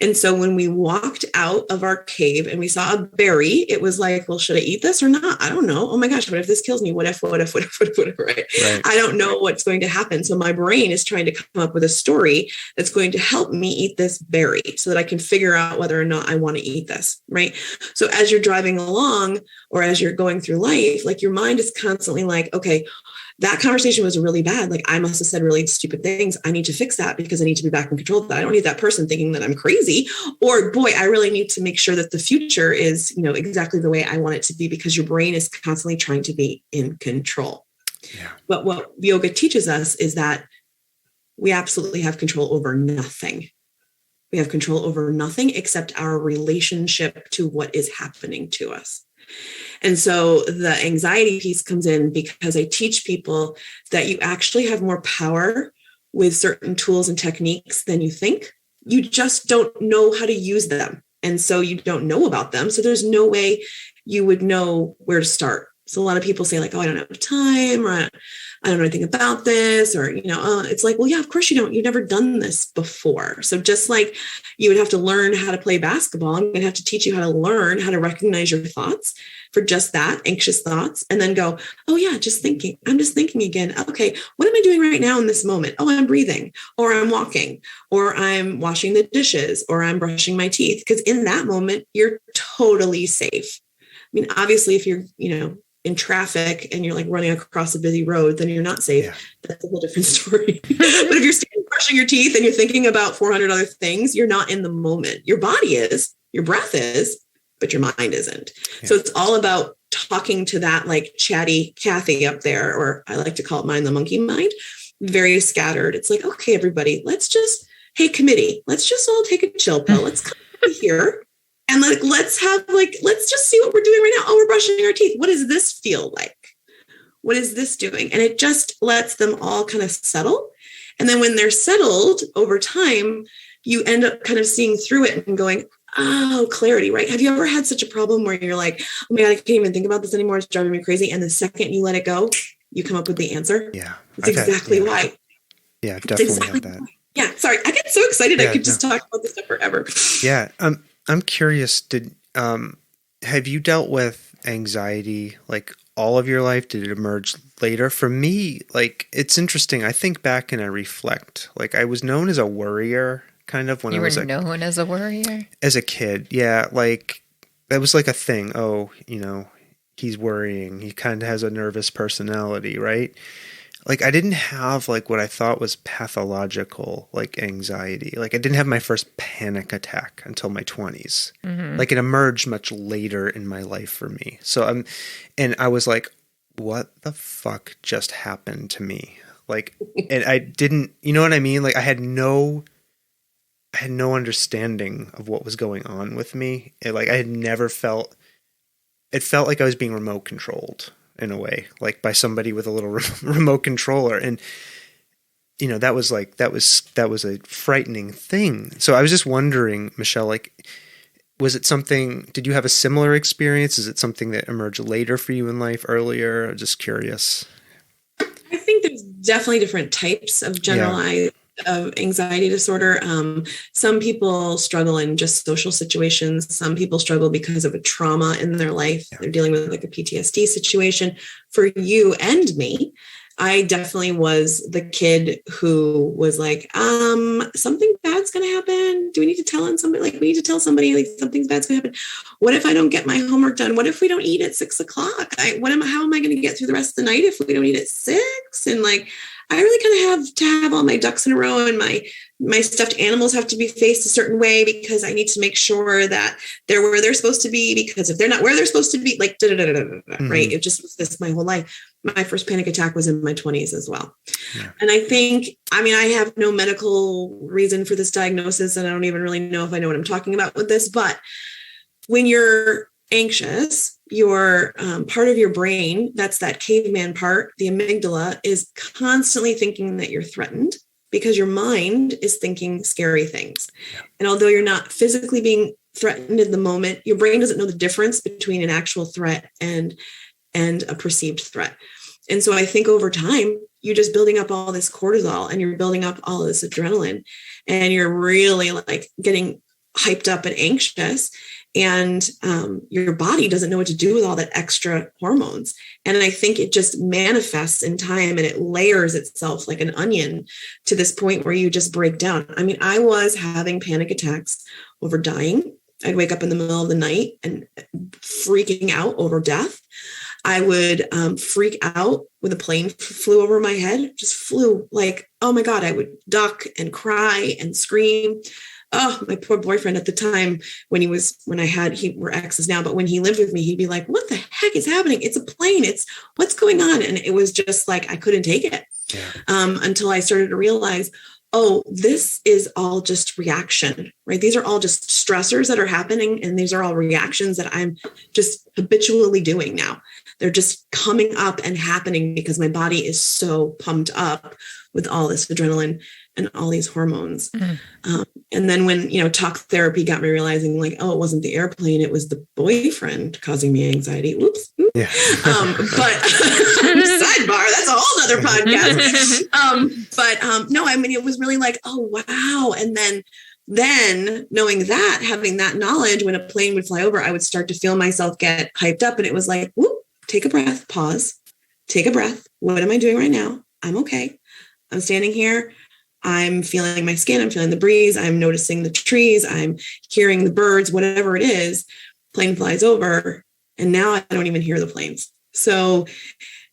And so when we walked out of our cave and we saw a berry, it was like, well, should I eat this or not? I don't know. Oh my gosh, what if this kills me? What if, right? I don't know what's going to happen. So my brain is trying to come up with a story that's going to help me eat this berry so that I can figure out whether or not I want to eat this, right? So as you're driving along or as you're going through life, like your mind is constantly like, okay, that conversation was really bad. Like I must have said really stupid things. I need to fix that because I need to be back in control of that. I don't need that person thinking that I'm crazy. Or boy, I really need to make sure that the future is, exactly the way I want it to be, because your brain is constantly trying to be in control. Yeah. But what yoga teaches us is that we absolutely have control over nothing. We have control over nothing except our relationship to what is happening to us. And so the anxiety piece comes in because I teach people that you actually have more power with certain tools and techniques than you think. You just don't know how to use them. And so you don't know about them. So there's no way you would know where to start. So a lot of people say like, oh, I don't have time, or I don't know anything about this, or, it's like, well, yeah, of course you don't. You've never done this before. So just like you would have to learn how to play basketball, I'm going to have to teach you how to learn how to recognize your thoughts for just that, anxious thoughts, and then go, oh yeah, just thinking. I'm just thinking again. Okay, what am I doing right now in this moment? Oh, I'm breathing, or I'm walking, or I'm washing the dishes, or I'm brushing my teeth. Because in that moment, you're totally safe. I mean, obviously, if you're, in traffic and you're like running across a busy road, then you're not safe. Yeah. That's a whole different story. But if you're standing brushing your teeth and you're thinking about 400 other things, you're not in the moment. Your body is, your breath is, but your mind isn't. Yeah. So it's all about talking to that like chatty Kathy up there, or I like to call it mine, the monkey mind, very scattered. It's like, okay, everybody, hey committee, let's just all take a chill pill. Let's come here. And let's just see what we're doing right now. Oh, we're brushing our teeth. What does this feel like? What is this doing? And it just lets them all kind of settle. And then when they're settled over time, you end up kind of seeing through it and going, oh, clarity, right? Have you ever had such a problem where you're like, oh my God, I can't even think about this anymore. It's driving me crazy. And the second you let it go, you come up with the answer.
Yeah.
That's exactly why.
Yeah, definitely have that.
Yeah. Sorry. I get so excited. I could just talk about this stuff forever.
Yeah. I'm curious, have you dealt with anxiety like all of your life? Did it emerge later? For me, like, it's interesting. I think back and I reflect. Like, I was known as a worrier, kind of, when I was
known as a worrier?
As a kid, yeah. Like, that was like a thing. Oh, he's worrying. He kind of has a nervous personality, right? Like, I didn't have like what I thought was pathological, like anxiety. Like, I didn't have my first panic attack until my 20s. Mm-hmm. Like, it emerged much later in my life for me. So and I was like, what the fuck just happened to me? Like, and I didn't, you know what I mean? Like, I had no understanding of what was going on with me. I had never felt, it felt like I was being remote controlled. In a way, like by somebody with a little remote controller. And, that was a frightening thing. So I was just wondering, Michele, like, was it something, did you have a similar experience? Is it something that emerged later for you in life, earlier? I'm just curious.
I think there's definitely different types of generalized of anxiety disorder. Some people struggle in just social situations. Some people struggle because of a trauma in their life. Yeah. They're dealing with like a PTSD situation. For you and me, I definitely was the kid who was like, something bad's going to happen. Do we need to tell somebody? Like, we need to tell somebody like something's bad's going to happen. What if I don't get my homework done? What if we don't eat at 6 o'clock? How am I going to get through the rest of the night if we don't eat at 6? And like, I really kind of have to have all my ducks in a row, and my stuffed animals have to be faced a certain way because I need to make sure that they're where they're supposed to be, because if they're not where they're supposed to be, like, mm-hmm. Right? It just was this my whole life. My first panic attack was in my 20s as well. Yeah. And I think, I have no medical reason for this diagnosis, and I don't even really know if I know what I'm talking about with this, but when you're anxious, your part of your brain, that's that caveman part, the amygdala, is constantly thinking that you're threatened because your mind is thinking scary things. Yeah. And although you're not physically being threatened in the moment, your brain doesn't know the difference between an actual threat and and a perceived threat. And so I think over time, you're just building up all this cortisol and you're building up all this adrenaline and you're really like getting hyped up and anxious. And your body doesn't know what to do with all that extra hormones. And I think it just manifests in time and it layers itself like an onion to this point where you just break down. I mean, I was having panic attacks over dying. I'd wake up in the middle of the night and freaking out over death. I would freak out when a plane flew over my head, just flew like, oh my God, I would duck and cry and scream. Oh, my poor boyfriend at the time we're exes now, but when he lived with me, he'd be like, what the heck is happening? It's a plane. What's going on? And it was just like, I couldn't take it until I started to realize, oh, this is all just reaction, right? These are all just stressors that are happening. And these are all reactions that I'm just habitually doing now. They're just coming up and happening because my body is so pumped up with all this adrenaline and all these hormones. And then when, talk therapy got me realizing like, oh, it wasn't the airplane, it was the boyfriend causing me anxiety. Whoops. Yeah. But sidebar, that's a whole other podcast. No, I mean, it was really like, oh, wow. And then knowing that, having that knowledge, when a plane would fly over, I would start to feel myself get hyped up. And it was like, whoop, take a breath, pause, take a breath. What am I doing right now? I'm okay. I'm standing here. I'm feeling my skin. I'm feeling the breeze. I'm noticing the trees. I'm hearing the birds, whatever it is. Plane flies over. And now I don't even hear the planes. So,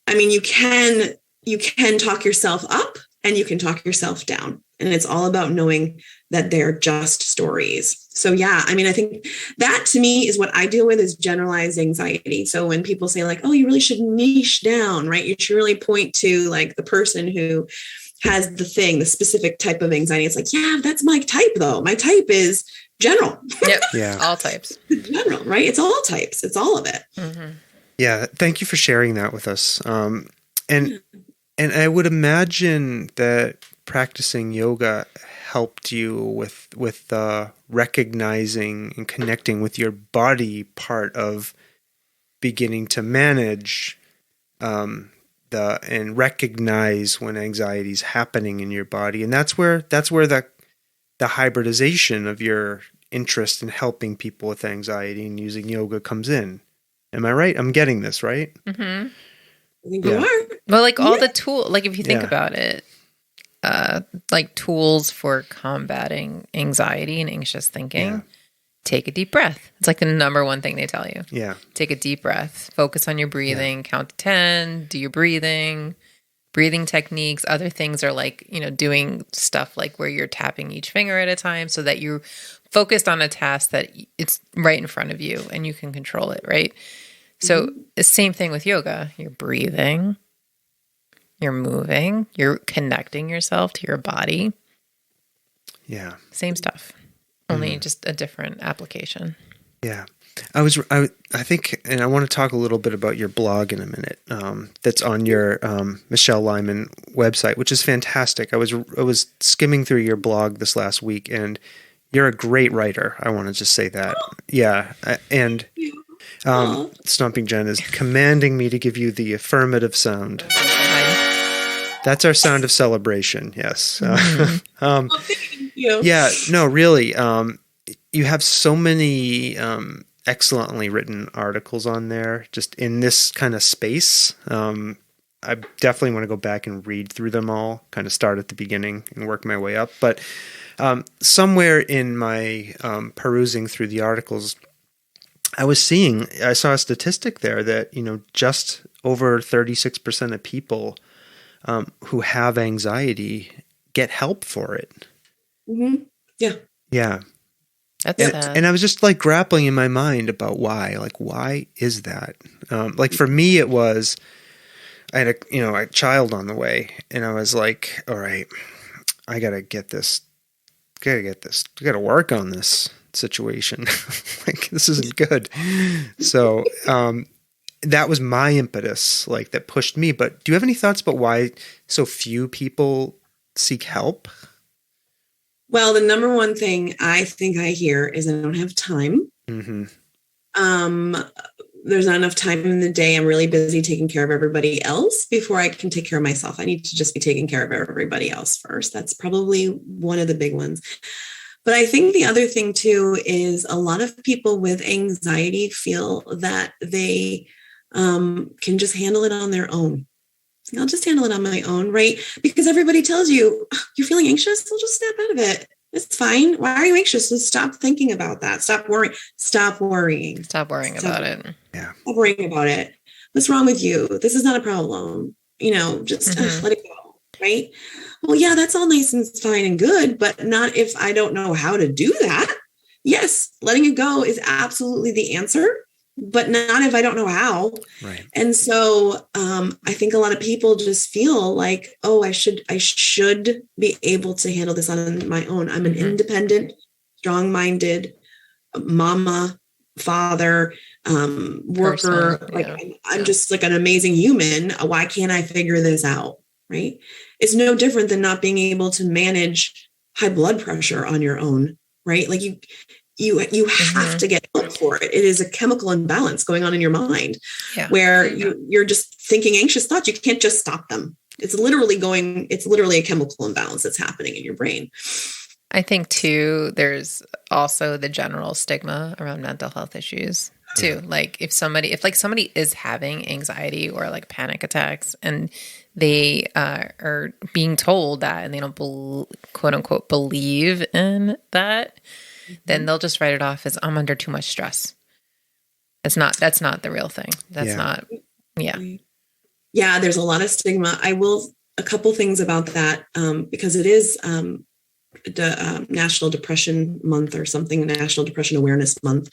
I mean, you can talk yourself up and you can talk yourself down. And it's all about knowing that they're just stories. So yeah, I mean, I think that to me is what I deal with is generalized anxiety. So when people say like, oh, you really should niche down, right? You should really point to like the person who has the specific type of anxiety. It's like, yeah, that's my type though. My type is general.
Yep. Yeah. All types.
General, right? It's all types. It's all of it.
Mm-hmm. Yeah. Thank you for sharing that with us. And I would imagine that practicing yoga helped you with recognizing and connecting with your body part of beginning to manage and recognize when anxiety is happening in your body. And that's where the hybridization of your interest in helping people with anxiety and using yoga comes in. Am I right? I'm getting this, right?
Mm-hmm.
I think you are.
Well, like all the tools, like if you think about it, like tools for combating anxiety and anxious thinking, take a deep breath. It's like the number one thing they tell you. Yeah. Take a deep breath. Focus on your breathing. Count to 10. Do your breathing techniques. Other things are like, doing stuff like where you're tapping each finger at a time so that you're focused on a task that it's right in front of you and you can control it, right? So the same thing with yoga. You're breathing. You're moving. You're connecting yourself to your body. Yeah. Same stuff. Only just a different application.
Yeah. I think, and I want to talk a little bit about your blog in a minute. That's on your Michele Lyman website, which is fantastic. I was skimming through your blog this last week, and you're a great writer. I want to just say that. Yeah. And Stomping Jen is commanding me to give you the affirmative sound. That's our sound of celebration. Yes.
Thank you.
Yeah. No, really. You have so many excellently written articles on there, just in this kind of space. I definitely want to go back and read through them all. Kind of start at the beginning and work my way up. But somewhere in my perusing through the articles, I saw a statistic there that just over 36% of people who have anxiety get help for it.
Mm-hmm. Yeah.
Yeah. And I was just like grappling in my mind about why. Like, why is that? Like for me, it was I had a child on the way, and I was like, all right, I gotta get this. I gotta work on this situation. Like this isn't good. So that was my impetus, like that pushed me. But do you have any thoughts about why so few people seek help?
Well, the number one thing I think I hear is I don't have time. Mm-hmm. there's not enough time in the day. I'm really busy taking care of everybody else before I can take care of myself. I need to just be taking care of everybody else first. That's probably one of the big ones. But I think the other thing too is a lot of people with anxiety feel that they can just handle it on their own. I'll just handle it on my own, right? Because everybody tells you, you're feeling anxious, well, just snap out of it. It's fine. Why are you anxious? Just stop thinking about that. Stop worrying. Stop worrying.
Stop worrying about it.
Yeah.
Stop worrying about it. What's wrong with you? This is not a problem. Just let it go, right? Well, yeah, that's all nice and fine and good, but not if I don't know how to do that. Yes, letting it go is absolutely the answer, but not if I don't know how.
Right.
And so I think a lot of people just feel like, oh, I should be able to handle this on my own. I'm an independent, strong-minded mama, father, worker.
Person,
like I'm just like an amazing human. Why can't I figure this out? Right. It's no different than not being able to manage high blood pressure on your own. Right. Like you have to get help for it. It is a chemical imbalance going on in your mind where you're just thinking anxious thoughts. You can't just stop them. It's literally a chemical imbalance that's happening in your brain.
I think too, there's also the general stigma around mental health issues too. Like if somebody is having anxiety or like panic attacks and they are being told that and they don't quote unquote believe in that, then they'll just write it off as I'm under too much stress. That's not the real thing. That's not. Yeah.
There's a lot of stigma. A couple things about that because it is the National Depression Month or something, National Depression Awareness Month.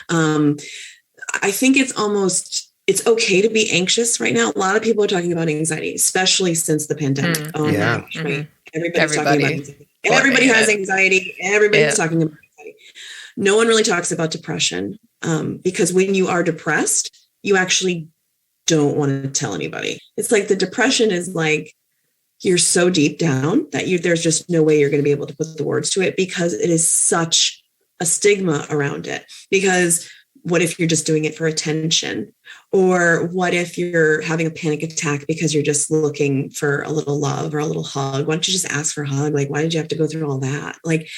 I think it's okay to be anxious right now. A lot of people are talking about anxiety, especially since the pandemic. Oh my gosh, right? Everybody's talking about anxiety. Everybody has anxiety. Everybody's talking about anxiety. No one really talks about depression because when you are depressed, you actually don't want to tell anybody. It's like the depression is like, you're so deep down that there's just no way you're going to be able to put the words to it because it is such a stigma around it. Because what if you're just doing it for attention? Or what if you're having a panic attack because you're just looking for a little love or a little hug? Why don't you just ask for a hug? Like, why did you have to go through all that? Like,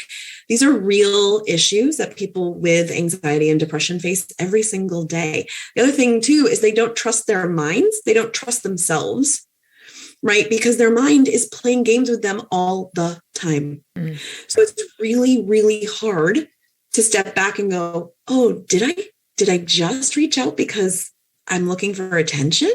these are real issues that people with anxiety and depression face every single day. The other thing too, is they don't trust their minds. They don't trust themselves. Right? Because their mind is playing games with them all the time. So it's really, really hard to step back and go, oh, did I just reach out because I'm looking for attention?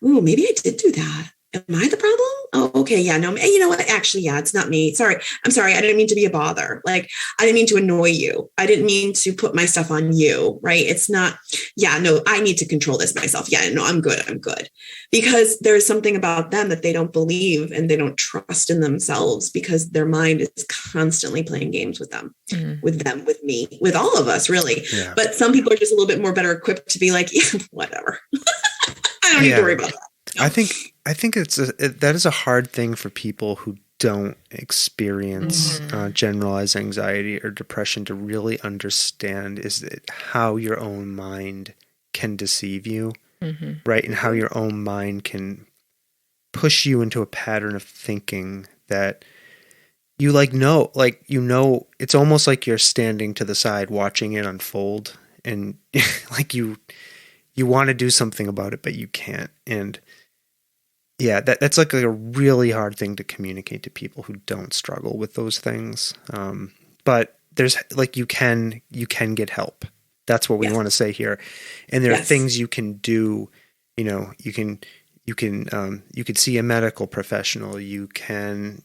Ooh, maybe I did do that. Am I the problem? Oh, okay. Yeah, no, you know what? Actually, yeah, it's not me. Sorry. I'm sorry. I didn't mean to be a bother. Like, I didn't mean to annoy you. I didn't mean to put my stuff on you, right? It's not, I need to control this myself. Yeah, no, I'm good. Because there's something about them that they don't believe and they don't trust in themselves because their mind is constantly playing games with them, with me, with all of us, really. Yeah. But some people are just a little bit more better equipped to be like, yeah, whatever. I don't need to worry about that.
I think that is a hard thing for people who don't experience generalized anxiety or depression to really understand is that how your own mind can deceive you, right? And how your own mind can push you into a pattern of thinking that you it's almost like you're standing to the side watching it unfold and like you want to do something about it, but you can't. And yeah, that's like a really hard thing to communicate to people who don't struggle with those things. But there's like, you can get help. That's what we want to say here. And there are things you can do. You could see a medical professional. You can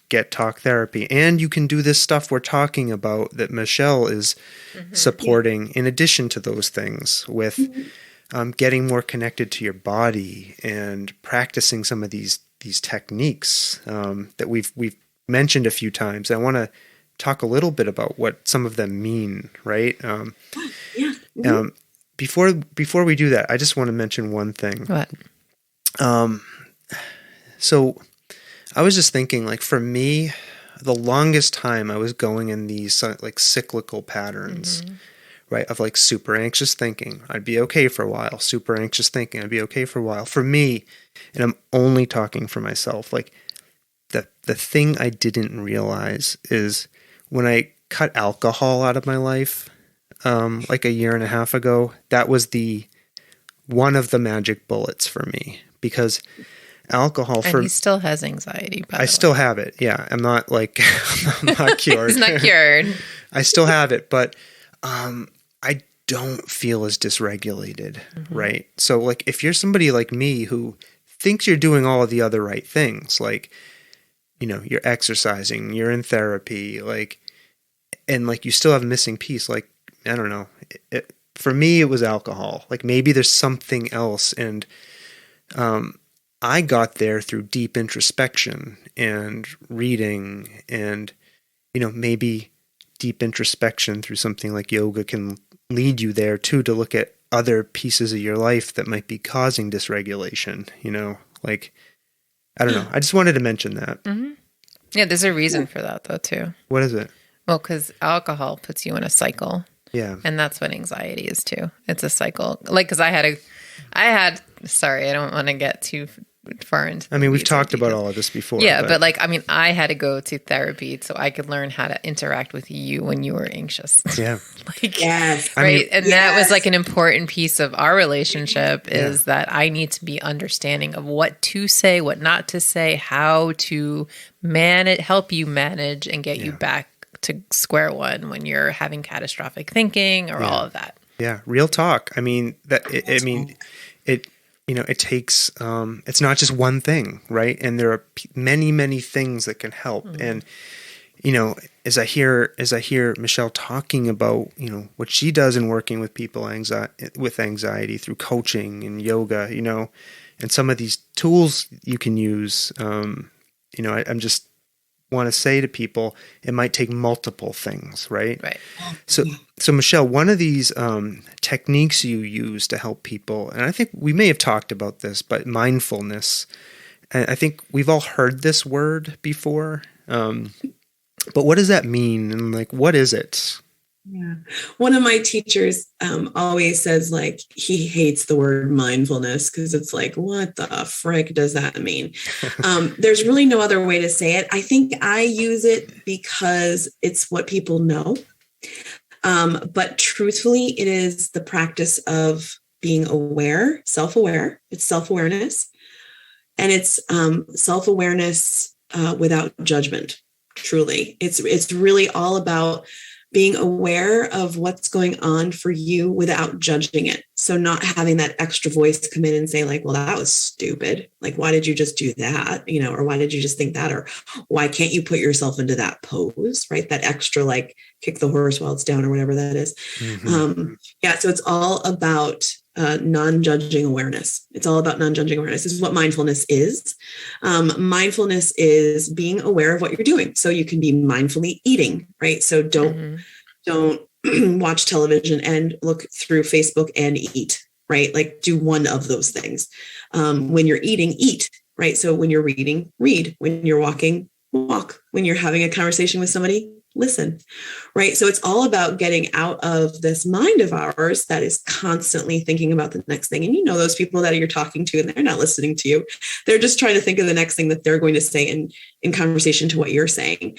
get talk therapy, and you can do this stuff we're talking about that Michele is supporting in addition to those things with getting more connected to your body and practicing some of these techniques that we've mentioned a few times. I want to talk a little bit about what some of them mean, right? Before we do that, I just want to mention one thing.
What?
So I was just thinking, like, for me, the longest time I was going in these like cyclical patterns, right? Of like super anxious thinking. I'd be okay for a while. Super anxious thinking. I'd be okay for a while. For me, and I'm only talking for myself, like the thing I didn't realize is when I cut alcohol out of my life, like a year and a half ago, that was one of the magic bullets for me, because alcohol
And he still has anxiety, by the way.
I still have it. Yeah. I'm not like, I'm not cured.
He's not cured.
I still have it, but I don't feel as dysregulated, right? So like if you're somebody like me who thinks you're doing all of the other right things, like, you know, you're exercising, you're in therapy, like, and like you still have a missing piece, like, I don't know. For me, it was alcohol. Like maybe there's something else. And I got there through deep introspection and reading, and, you know, maybe deep introspection through something like yoga can lead you there too, to look at other pieces of your life that might be causing dysregulation, you know, like, I don't know. I just wanted to mention that.
Mm-hmm. Yeah, there's a reason for that though too.
What is it?
Well, because alcohol puts you in a cycle.
Yeah.
And that's what anxiety is too. It's a cycle. Like, because sorry, I don't want to get too far into.
I mean, we've talked about all of this before.
Yeah, but like, I mean, I had to go to therapy so I could learn how to interact with you when you were anxious.
Yeah.
Like,
yes.
Right.
I mean,
and that was like an important piece of our relationship, is that I need to be understanding of what to say, what not to say, how to help you manage and get you back to square one when you're having catastrophic thinking or all of that.
Yeah. Real talk. I mean, it takes, it's not just one thing, right? And there are many, many things that can help. Mm-hmm. And, you know, as I hear Michele talking about, you know, what she does in working with people with anxiety through coaching and yoga, you know, and some of these tools you can use, you know, I'm just want to say to people, it might take multiple things, right?
Right.
So Michele, one of these techniques you use to help people, and I think we may have talked about this, but mindfulness, and I think we've all heard this word before, but what does that mean? And like, what is it?
Yeah. One of my teachers always says, like, he hates the word mindfulness because it's like, what the frick does that mean? There's really no other way to say it. I think I use it because it's what people know. But truthfully, it is the practice of being aware, self-aware. It's self-awareness. And it's self-awareness without judgment, truly. It's really all about being aware of what's going on for you without judging it. So not having that extra voice come in and say like, well, that was stupid. Like, why did you just do that? You know, or why did you just think that? Or why can't you put yourself into that pose, right? That extra, like, kick the horse while it's down or whatever that is. Mm-hmm. So it's all about non-judging awareness. It's all about non-judging awareness. This is what mindfulness is. Mindfulness is being aware of what you're doing. So you can be mindfully eating, right? So don't watch television and look through Facebook and eat, right? Like, do one of those things. When you're eating, eat, right? So when you're reading, read. When you're walking, walk. When you're having a conversation with somebody, listen, right? So it's all about getting out of this mind of ours that is constantly thinking about the next thing. And you know, those people that you're talking to and they're not listening to you. They're just trying to think of the next thing that they're going to say in conversation to what you're saying.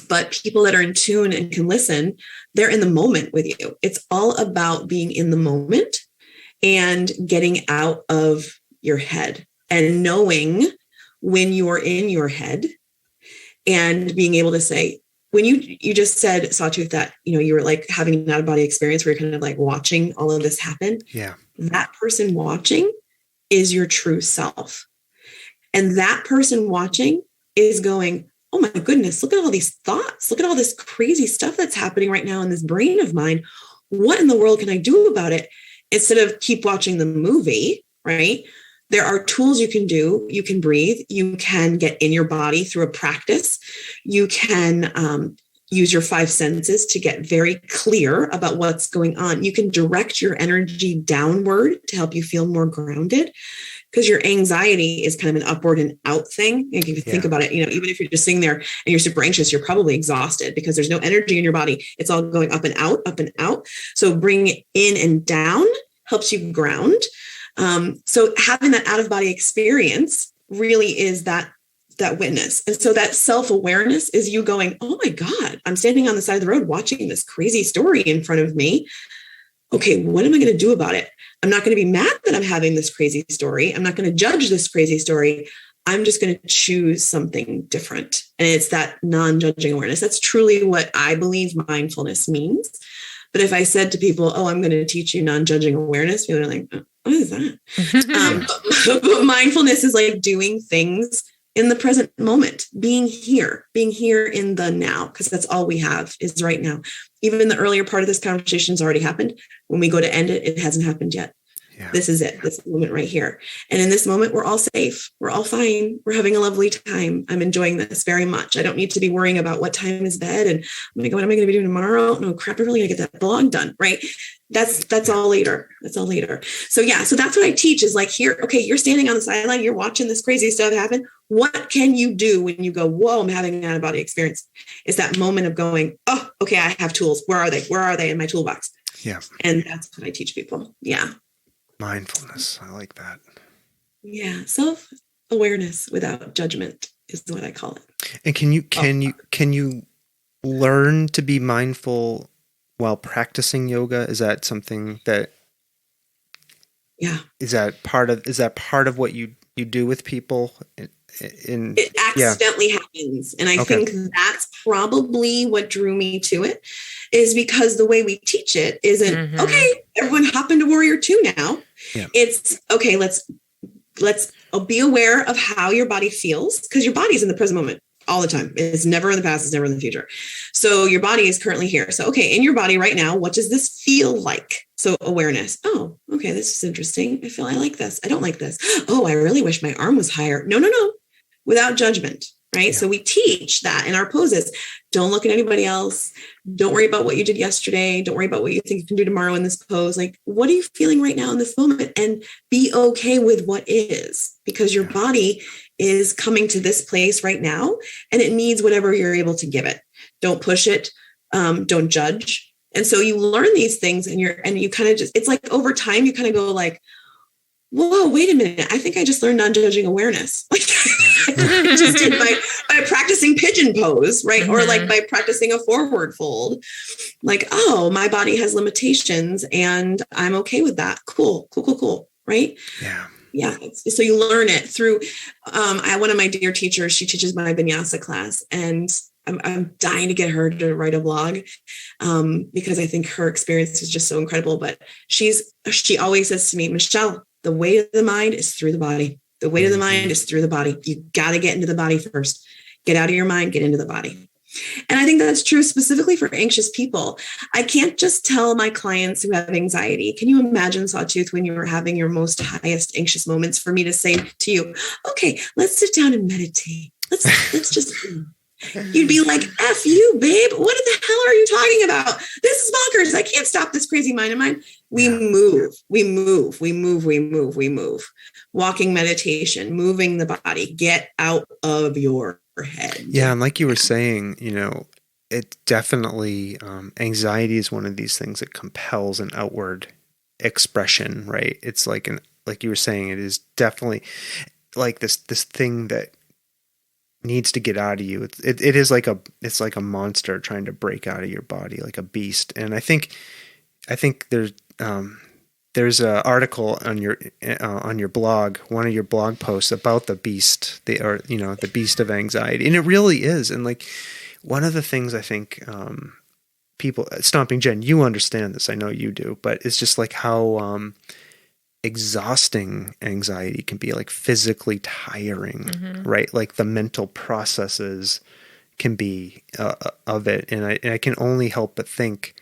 But people that are in tune and can listen, they're in the moment with you. It's all about being in the moment and getting out of your head and knowing when you're in your head. And being able to say, when you just said, Sawtooth, that, you know, you were like having an out-of-body experience where you're kind of like watching all of this happen.
Yeah.
That person watching is your true self. And that person watching is going, oh my goodness, look at all these thoughts. Look at all this crazy stuff that's happening right now in this brain of mine. What in the world can I do about it? Instead of keep watching the movie, right? There are tools you can do. You can breathe. You can get in your body through a practice. You can use your 5 senses to get very clear about what's going on. You can direct your energy downward to help you feel more grounded. because your anxiety is kind of an upward and out thing. And if you think about it, you know, even if you're just sitting there and you're super anxious, you're probably exhausted because there's no energy in your body. It's all going up and out, up and out. So bringing it in and down helps you ground. So having that out of body experience really is that witness. And so that self-awareness is you going, oh my God, I'm standing on the side of the road watching this crazy story in front of me. Okay, what am I going to do about it? I'm not going to be mad that I'm having this crazy story. I'm not going to judge this crazy story. I'm just going to choose something different. And it's that non-judging awareness. That's truly what I believe mindfulness means. But if I said to people, oh, I'm going to teach you non-judging awareness, people are like, oh, what is that? But mindfulness is like doing things in the present moment, being here in the now, because that's all we have is right now. Even in the earlier part of this conversation has already happened. When we go to end it, it hasn't happened yet. Yeah. This is it, this moment right here. And in this moment, we're all safe. We're all fine. We're having a lovely time. I'm enjoying this very much. I don't need to be worrying about what time is bed and oh my God, what am I going to be doing tomorrow? No crap, I really got to get that blog done, right? That's all later. That's all later. So yeah, so that's what I teach is like here, okay, you're standing on the sideline, you're watching this crazy stuff happen. What can you do when you go, whoa, I'm having an out of body experience? It's that moment of going, oh, okay, I have tools. Where are they? Where are they in my toolbox?
Yeah.
And that's what I teach people. Yeah.
Mindfulness. I like that.
Yeah. Self-awareness without judgment is what I call it.
And can you learn to be mindful while practicing yoga? Is that something that is that part of what you do with people?
It accidentally happens. And I think that's probably what drew me to it, is because the way we teach it isn't, okay, everyone hop into Warrior 2 now. Yeah. It's, okay, let's be aware of how your body feels, because your body's in the present moment all the time. It's never in the past, it's never in the future. So your body is currently here. So, okay, in your body right now, what does this feel like? So awareness. Oh, okay, this is interesting. I like this. I don't like this. Oh, I really wish my arm was higher. No. Without judgment, right? Yeah. So we teach that in our poses. Don't look at anybody else. Don't worry about what you did yesterday. Don't worry about what you think you can do tomorrow in this pose. Like, what are you feeling right now in this moment? And be okay with what is, because your body is coming to this place right now and it needs whatever you're able to give it. Don't push it. Don't judge. And so you learn these things and you kind of just, it's like over time, you kind of go like, whoa, wait a minute. I think I just learned non-judging awareness. Like I just did by practicing pigeon pose, right? Or like by practicing a forward fold, like, oh, my body has limitations and I'm okay with that. Cool. Right?
Yeah.
Yeah. So you learn it through, one of my dear teachers, she teaches my vinyasa class, and I'm dying to get her to write a blog because I think her experience is just so incredible. But she always says to me, Michele, the weight of the mind is through the body. The weight of the mind is through the body. You got to get into the body first. Get out of your mind, get into the body. And I think that's true specifically for anxious people. I can't just tell my clients who have anxiety, can you imagine, Sawtooth, when you were having your most highest anxious moments, for me to say to you, okay, let's sit down and meditate. Let's just... You'd be like, F you, babe. What the hell are you talking about? This is bonkers. I can't stop this crazy mind of mine. We move. Walking meditation, moving the body, get out of your head.
Yeah. And like you were saying, it definitely, anxiety is one of these things that compels an outward expression, right? It's like you were saying, it is definitely like this thing that needs to get out of you. It is like a monster trying to break out of your body, like a beast. And I think there's an article on your blog, one of your blog posts about the beast, the beast of anxiety, and it really is. And like one of the things I think people, Stomping Jen, you understand this, I know you do, but it's just like how exhausting anxiety can be, like physically tiring, right? Like the mental processes can be of it. And I can only help but think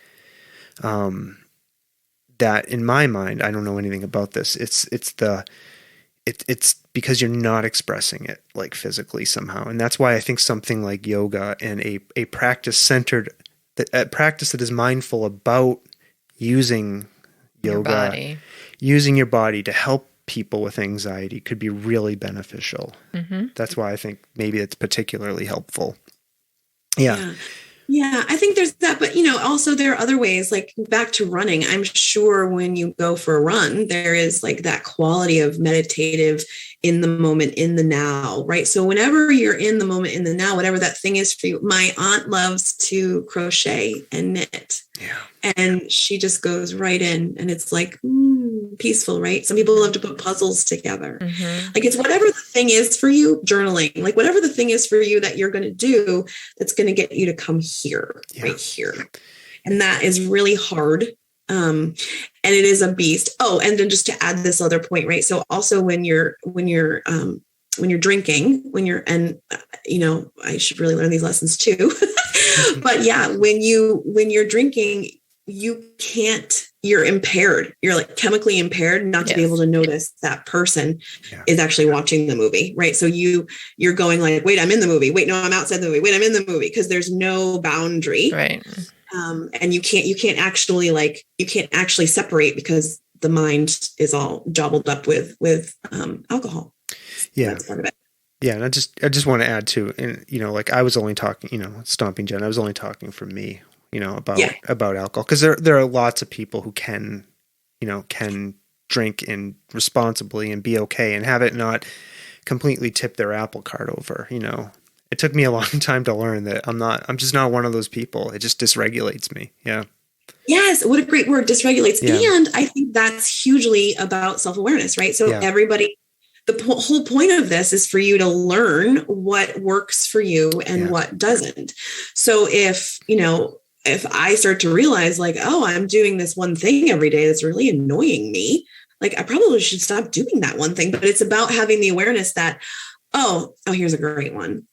that in my mind, I don't know anything about this. It's because you're not expressing it like physically somehow. And that's why I think something like yoga and a practice practice that is mindful about using yoga, using your body to help people with anxiety could be really beneficial. That's why I think maybe it's particularly helpful. Yeah.
Yeah, I think there's that, but also there are other ways, like back to running. I'm sure when you go for a run, there is like that quality of meditative in the moment, in the now, right? So whenever you're in the moment, in the now, whatever that thing is for you, my aunt loves to crochet and knit. Yeah. And she just goes right in, and it's like peaceful, right? Some people love to put puzzles together. Like it's whatever the thing is for you, journaling, like whatever the thing is for you that you're going to do, that's going to get you to come here, right here. And that is really hard. And it is a beast. Oh, and then just to add this other point, right? So also when you're drinking, I should really learn these lessons too. But yeah, when you're drinking, you're impaired. You're like chemically impaired not to be able to notice that person is actually watching the movie, right? So you're going like, wait, I'm in the movie. Wait, no, I'm outside the movie. Wait, I'm in the movie, because there's no boundary.
Right.
And you can't actually separate because the mind is all jobbled up with alcohol.
Yeah.
That's part of it.
Yeah. And I just want to add too, and like I was only talking, Stomping Jen, I was only talking for me, about alcohol. Cause there are lots of people who can drink and responsibly and be okay and have it not completely tip their apple cart over, It took me a long time to learn that I'm just not one of those people. It just dysregulates me. Yeah.
Yes. What a great word, dysregulates. Yeah. And I think that's hugely about self-awareness, right? So everybody, the whole point of this is for you to learn what works for you and what doesn't. So if I start to realize like, oh, I'm doing this one thing every day that's really annoying me, like I probably should stop doing that one thing. But it's about having the awareness that, oh, here's a great one.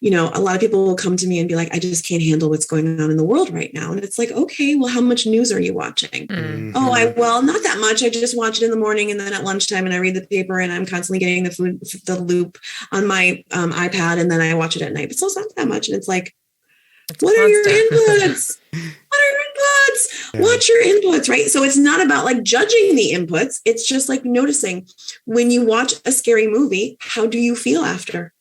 A lot of people will come to me and be like, I just can't handle what's going on in the world right now. And it's like, okay, well, how much news are you watching? Well, not that much. I just watch it in the morning and then at lunchtime, and I read the paper, and I'm constantly getting the loop on my iPad, and then I watch it at night. But it's not that much. And it's like, what are your inputs? Yeah. Watch your inputs, right? So it's not about like judging the inputs. It's just like noticing when you watch a scary movie, how do you feel after?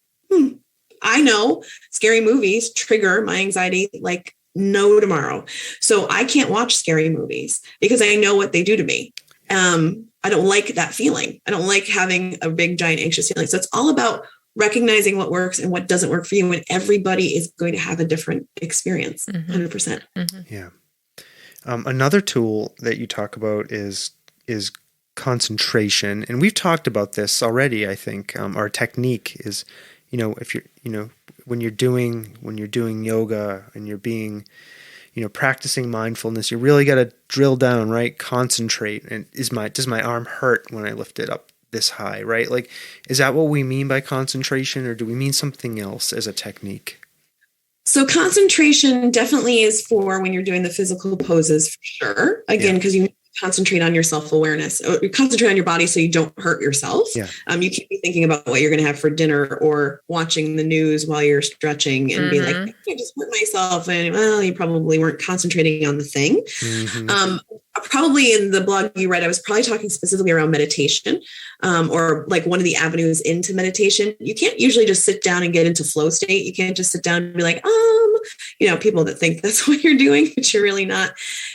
I know scary movies trigger my anxiety like no tomorrow. So I can't watch scary movies because I know what they do to me. I don't like that feeling. I don't like having a big, giant, anxious feeling. So it's all about recognizing what works and what doesn't work for you. And everybody is going to have a different experience, 100%.
Yeah. Another tool that you talk about is concentration. And we've talked about this already, I think. Our technique is, if you're, when you're doing yoga and you're being, practicing mindfulness, you really got to drill down, right? Concentrate. And does my arm hurt when I lift it up this high, right? Like, is that what we mean by concentration, or do we mean something else as a technique?
So concentration definitely is for when you're doing the physical poses, for sure. Again, because you concentrate on your self-awareness, or you concentrate on your body so you don't hurt yourself. You can't be thinking about what you're going to have for dinner or watching the news while you're stretching and be like, I just hurt myself. And well, you probably weren't concentrating on the thing. Probably in the blog you read, I was probably talking specifically around meditation, or like one of the avenues into meditation. You can't usually just sit down and get into flow state. You can't just sit down and be like, people that think that's what you're doing, but you're really not.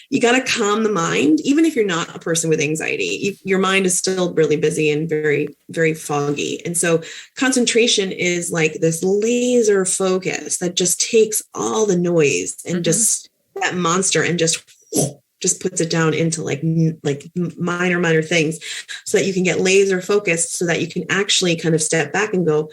You got to calm the mind. Even if you're not a person with anxiety, your mind is still really busy and very, very foggy. And so concentration is like this laser focus that just takes all the noise and just that monster and just puts it down into like minor things, so that you can get laser focused, so that you can actually kind of step back and go,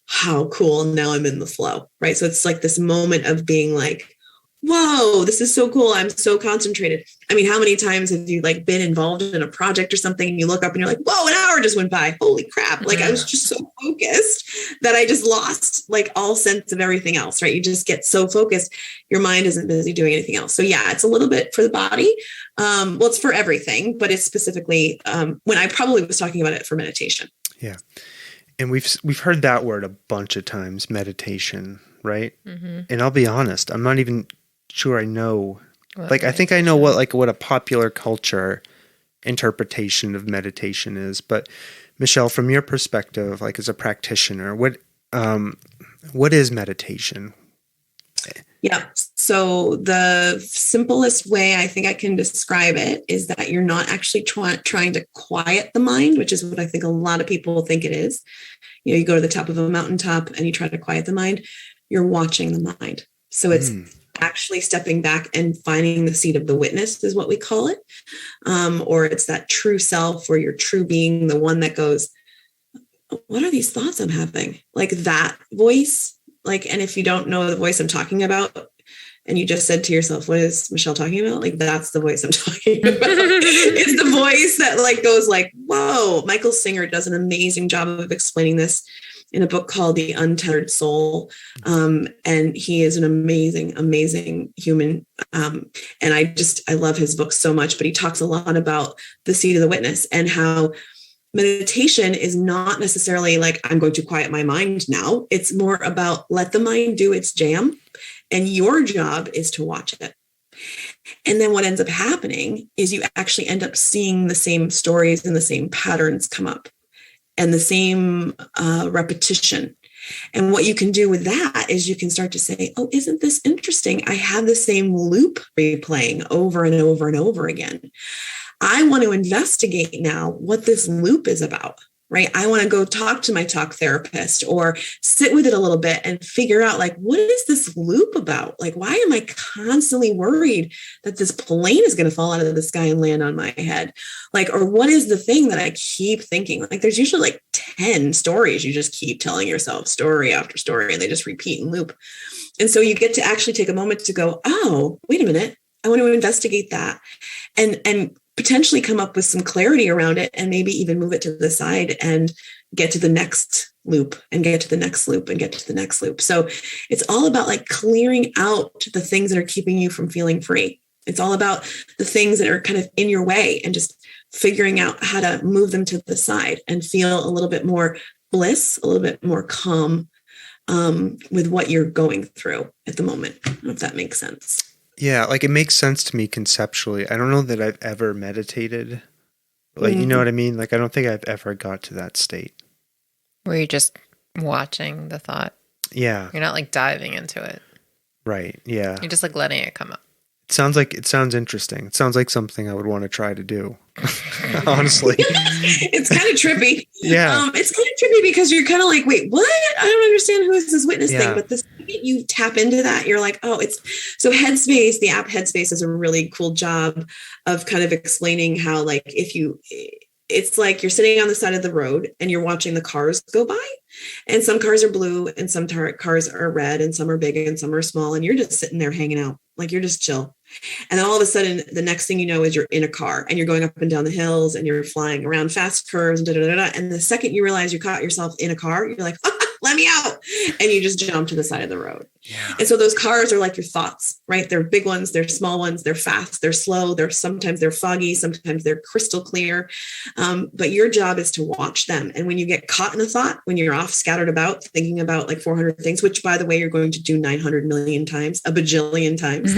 how cool. Now I'm in the flow, right? So it's like this moment of being like, whoa, this is so cool. I'm so concentrated. I mean, how many times have you like been involved in a project or something and you look up and you're like, whoa, an hour just went by. Holy crap. Like I was just so focused that I just lost like all sense of everything else, right? You just get so focused. Your mind isn't busy doing anything else. So yeah, it's a little bit for the body. Well, it's for everything, but it's specifically when I probably was talking about it for meditation. Yeah.
And we've heard that word a bunch of times, meditation, right? And I'll be honest, I'm not even sure I know. Like, I think I know what a popular culture interpretation of meditation is. But Michele, from your perspective, like as a practitioner, what is meditation?
Yeah. So the simplest way I think I can describe it is that you're not actually trying to quiet the mind, which is what I think a lot of people think it is. You go to the top of a mountaintop and you try to quiet the mind. You're watching the mind. So it's actually stepping back and finding the seat of the witness is what we call it. Or it's that true self or your true being, the one that goes, what are these thoughts I'm having? Like that voice. And if you don't know the voice I'm talking about, and you just said to yourself, what is Michele talking about? Like, that's the voice I'm talking about. It's the voice that goes whoa. Michael Singer does an amazing job of explaining this in a book called The Untethered Soul. And he is an amazing, amazing human. And I love his book so much, but he talks a lot about the seat of the witness and how meditation is not necessarily I'm going to quiet my mind now. It's more about let the mind do its jam. And your job is to watch it. And then what ends up happening is you actually end up seeing the same stories and the same patterns come up and the same repetition. And what you can do with that is you can start to say, oh, isn't this interesting? I have the same loop replaying over and over and over again. I want to investigate now what this loop is about, right? I want to go talk to my talk therapist or sit with it a little bit and figure out what is this loop about? Why am I constantly worried that this plane is going to fall out of the sky and land on my head? Or what is the thing that I keep thinking? There's usually 10 stories. You just keep telling yourself story after story and they just repeat and loop. And so you get to actually take a moment to go, oh, wait a minute. I want to investigate that and potentially come up with some clarity around it and maybe even move it to the side and get to the next loop and get to the next loop and get to the next loop. So it's all about clearing out the things that are keeping you from feeling free. It's all about the things that are kind of in your way and just figuring out how to move them to the side and feel a little bit more bliss, a little bit more calm with what you're going through at the moment. I don't know if that makes sense.
Yeah, it makes sense to me conceptually. I don't know that I've ever meditated. You know what I mean? I don't think I've ever got to that state.
Where you're just watching the thought.
Yeah.
You're not diving into it.
Right, yeah.
You're just letting it come up.
It sounds interesting. It sounds like something I would want to try to do. Honestly.
It's kind of trippy.
Yeah.
It's kind of trippy because you're kind of wait, what? I don't understand who is this witness thing. But the second you tap into that, you're oh, it's so Headspace, the app Headspace does a really cool job of kind of explaining how it's you're sitting on the side of the road and you're watching the cars go by. And some cars are blue and some cars are red and some are big and some are small. And you're just sitting there hanging out. You're just chill. And then all of a sudden, the next thing you know is you're in a car and you're going up and down the hills and you're flying around fast curves and And the second you realize you caught yourself in a car, you're let me out. And you just jump to the side of the road. Yeah. And so those cars are your thoughts, right? They're big ones, they're small ones, they're fast, they're slow, sometimes they're foggy, sometimes they're crystal clear. But your job is to watch them. And when you get caught in a thought, when you're off scattered about, thinking about 400 things, which by the way, you're going to do 900 million times, a bajillion times.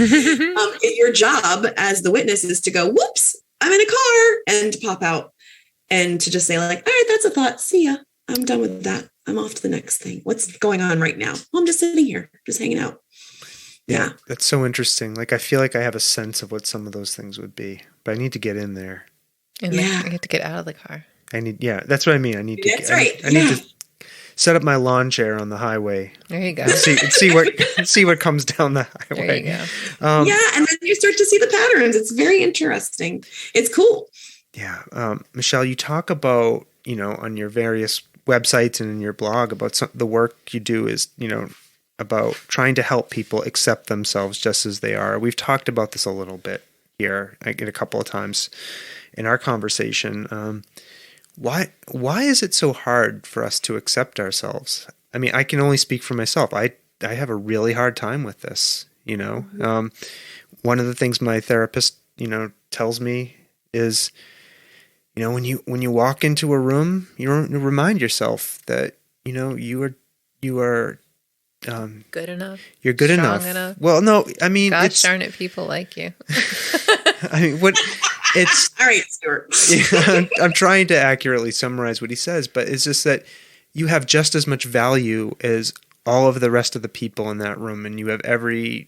Your job as the witness is to go, whoops, I'm in a car, and to pop out and to just say all right, that's a thought. See ya. I'm done with that. I'm off to the next thing. What's going on right now? Well, I'm just sitting here, just hanging out. Yeah.
That's so interesting. I feel I have a sense of what some of those things would be, but I need to get in there.
And you have to get out of the car.
That's what I mean. I need to I need to set up my lawn chair on the highway.
There you go.
See what comes down the highway.
There you go.
And then you start to see the patterns. It's very interesting. It's cool.
Yeah. Michele, you talk about, on your various websites and in your blog about the work you do is, about trying to help people accept themselves just as they are. We've talked about this a little bit here, a couple of times in our conversation. Why is it so hard for us to accept ourselves? I mean, I can only speak for myself. I have a really hard time with this, One of the things my therapist, tells me is, when you walk into a room, you remind yourself that, you are
good enough.
You're good enough. Well, no, I mean,
gosh darn it, people like you.
I mean, what it's
all right, Stuart.
Yeah, I'm trying to accurately summarize what he says, but it's just that you have just as much value as all of the rest of the people in that room, and you have every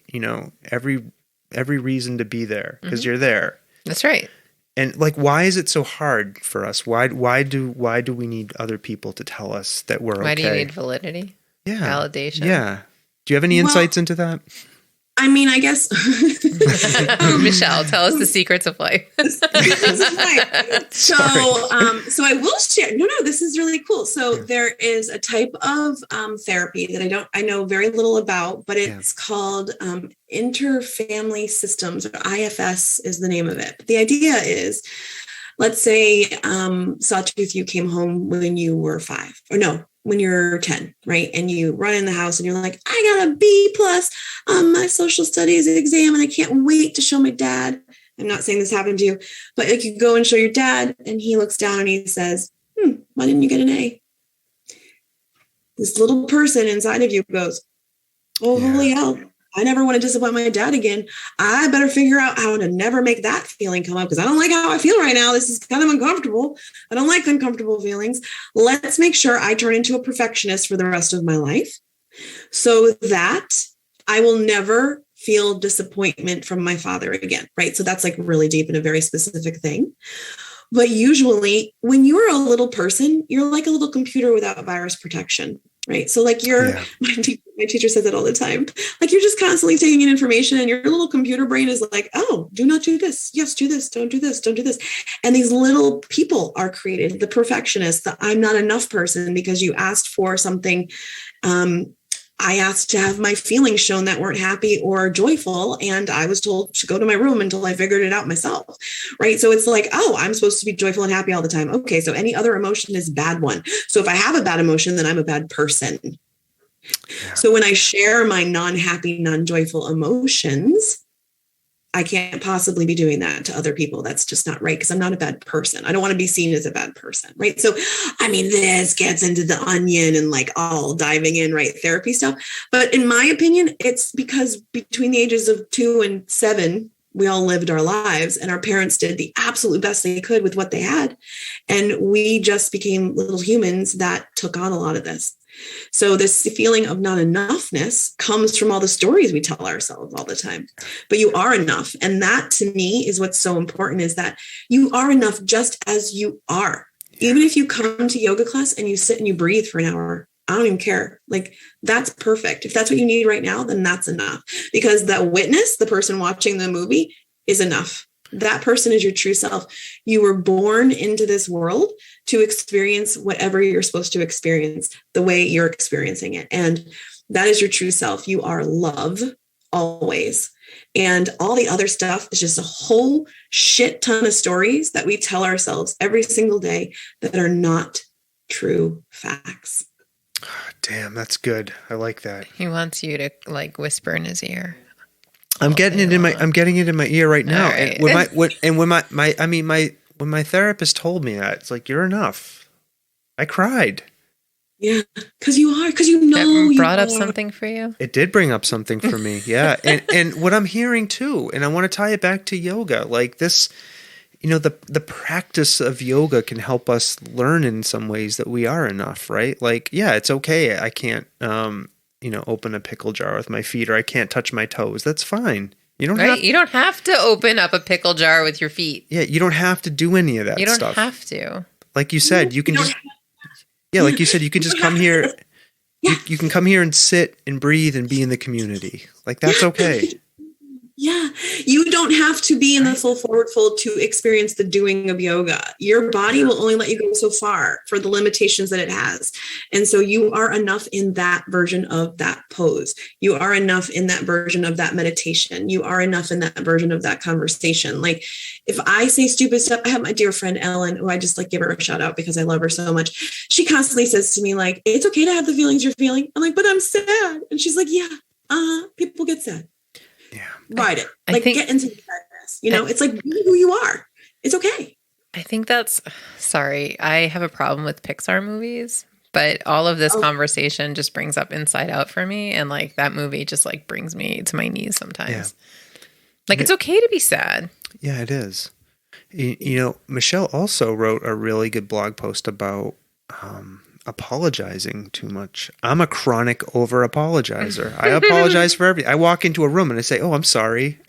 reason to be there because you're there.
That's right.
And like, why is it so hard for us? Why do we need other people to tell us that we're okay?
Why do you need validity?
Yeah.
Validation?
Yeah. Do you have any insights into that?
I mean, I guess.
Michele, tell us the secrets of life.
So I will share. No, this is really cool. So there is a type of therapy that I know very little about, but it's called interfamily systems, or IFS is the name of it. But the idea is, let's say Sawtooth, you came home when you were 5, or no, when you're 10, right? And you run in the house and you're like, I got a B+ on my social studies exam and I can't wait to show my dad. I'm not saying this happened to you, but like you go and show your dad and he looks down and he says, why didn't you get an A? This little person inside of you goes, holy hell, I never want to disappoint my dad again. I better figure out how to never make that feeling come up because I don't like how I feel right now. This is kind of uncomfortable. I don't like uncomfortable feelings. Let's make sure I turn into a perfectionist for the rest of my life so that I will never feel disappointment from my father again, right? So that's like really deep and a very specific thing. But usually when you're a little person, you're like a little computer without virus protection. Right. So like my teacher says it all the time, like you're just constantly taking in information and your little computer brain is like, oh, do not do this. Yes, do this. Don't do this. Don't do this. And these little people are created, the perfectionist, the I'm not enough person because you asked for something. I asked to have my feelings shown that weren't happy or joyful. And I was told to go to my room until I figured it out myself. Right. So it's like, oh, I'm supposed to be joyful and happy all the time. Okay. So any other emotion is a bad one. So if I have a bad emotion, then I'm a bad person. Yeah. So when I share my non-happy, non-joyful emotions, I can't possibly be doing that to other people. That's just not right because I'm not a bad person. I don't want to be seen as a bad person, right? So, I mean, this gets into the onion and like all diving in, right? Therapy stuff. But in my opinion, it's because between the ages of 2 and 7, we all lived our lives and our parents did the absolute best they could with what they had. And we just became little humans that took on a lot of this. So this feeling of not enoughness comes from all the stories we tell ourselves all the time, but you are enough. And that to me is what's so important is that you are enough just as you are. Even if you come to yoga class and you sit and you breathe for an hour, I don't even care. Like that's perfect. If that's what you need right now, then that's enough because that witness, the person watching the movie is enough. That person is your true self. You were born into this world to experience whatever you're supposed to experience the way you're experiencing it. And that is your true self. You are love always. And all the other stuff is just a whole shit ton of stories that we tell ourselves every single day that are not true facts.
Damn, that's good. I like that.
He wants you to like whisper in his ear.
I'm getting it in my ear right now.
Right.
And when my therapist told me that, it's like, you're enough. I cried.
Yeah, because you know
that brought up something for you.
It did bring up something for me. Yeah. and what I'm hearing too, and I want to tie it back to yoga, like this, the practice of yoga can help us learn in some ways that we are enough, right? Like, yeah, it's okay. I can't, open a pickle jar with my feet, or I can't touch my toes. That's fine. You don't
have to open up a pickle jar with your feet.
Yeah, you don't have to do any of that stuff.
You don't have to.
Like you said, you can just like you said, you can just come here. You can come here and sit and breathe and be in the community. Like that's okay.
Yeah, you don't have to be in the full forward fold to experience the doing of yoga. Your body will only let you go so far for the limitations that it has. And so you are enough in that version of that pose. You are enough in that version of that meditation. You are enough in that version of that conversation. Like if I say stupid stuff, I have my dear friend Ellen, who I just like give her a shout out because I love her so much. She constantly says to me like, it's okay to have the feelings you're feeling. I'm like, but I'm sad. And she's like, yeah, people get sad.
Yeah.
Ride it. Like get into the sadness. It's like be who you are. It's okay.
I think sorry. I have a problem with Pixar movies, but all of this conversation just brings up Inside Out for me. And like that movie just like brings me to my knees sometimes. Yeah. Like it's okay to be sad.
Yeah, it is. Michele also wrote a really good blog post about apologizing too much. I'm a chronic over apologizer. I apologize for everything. I walk into a room and I say, "Oh, I'm sorry."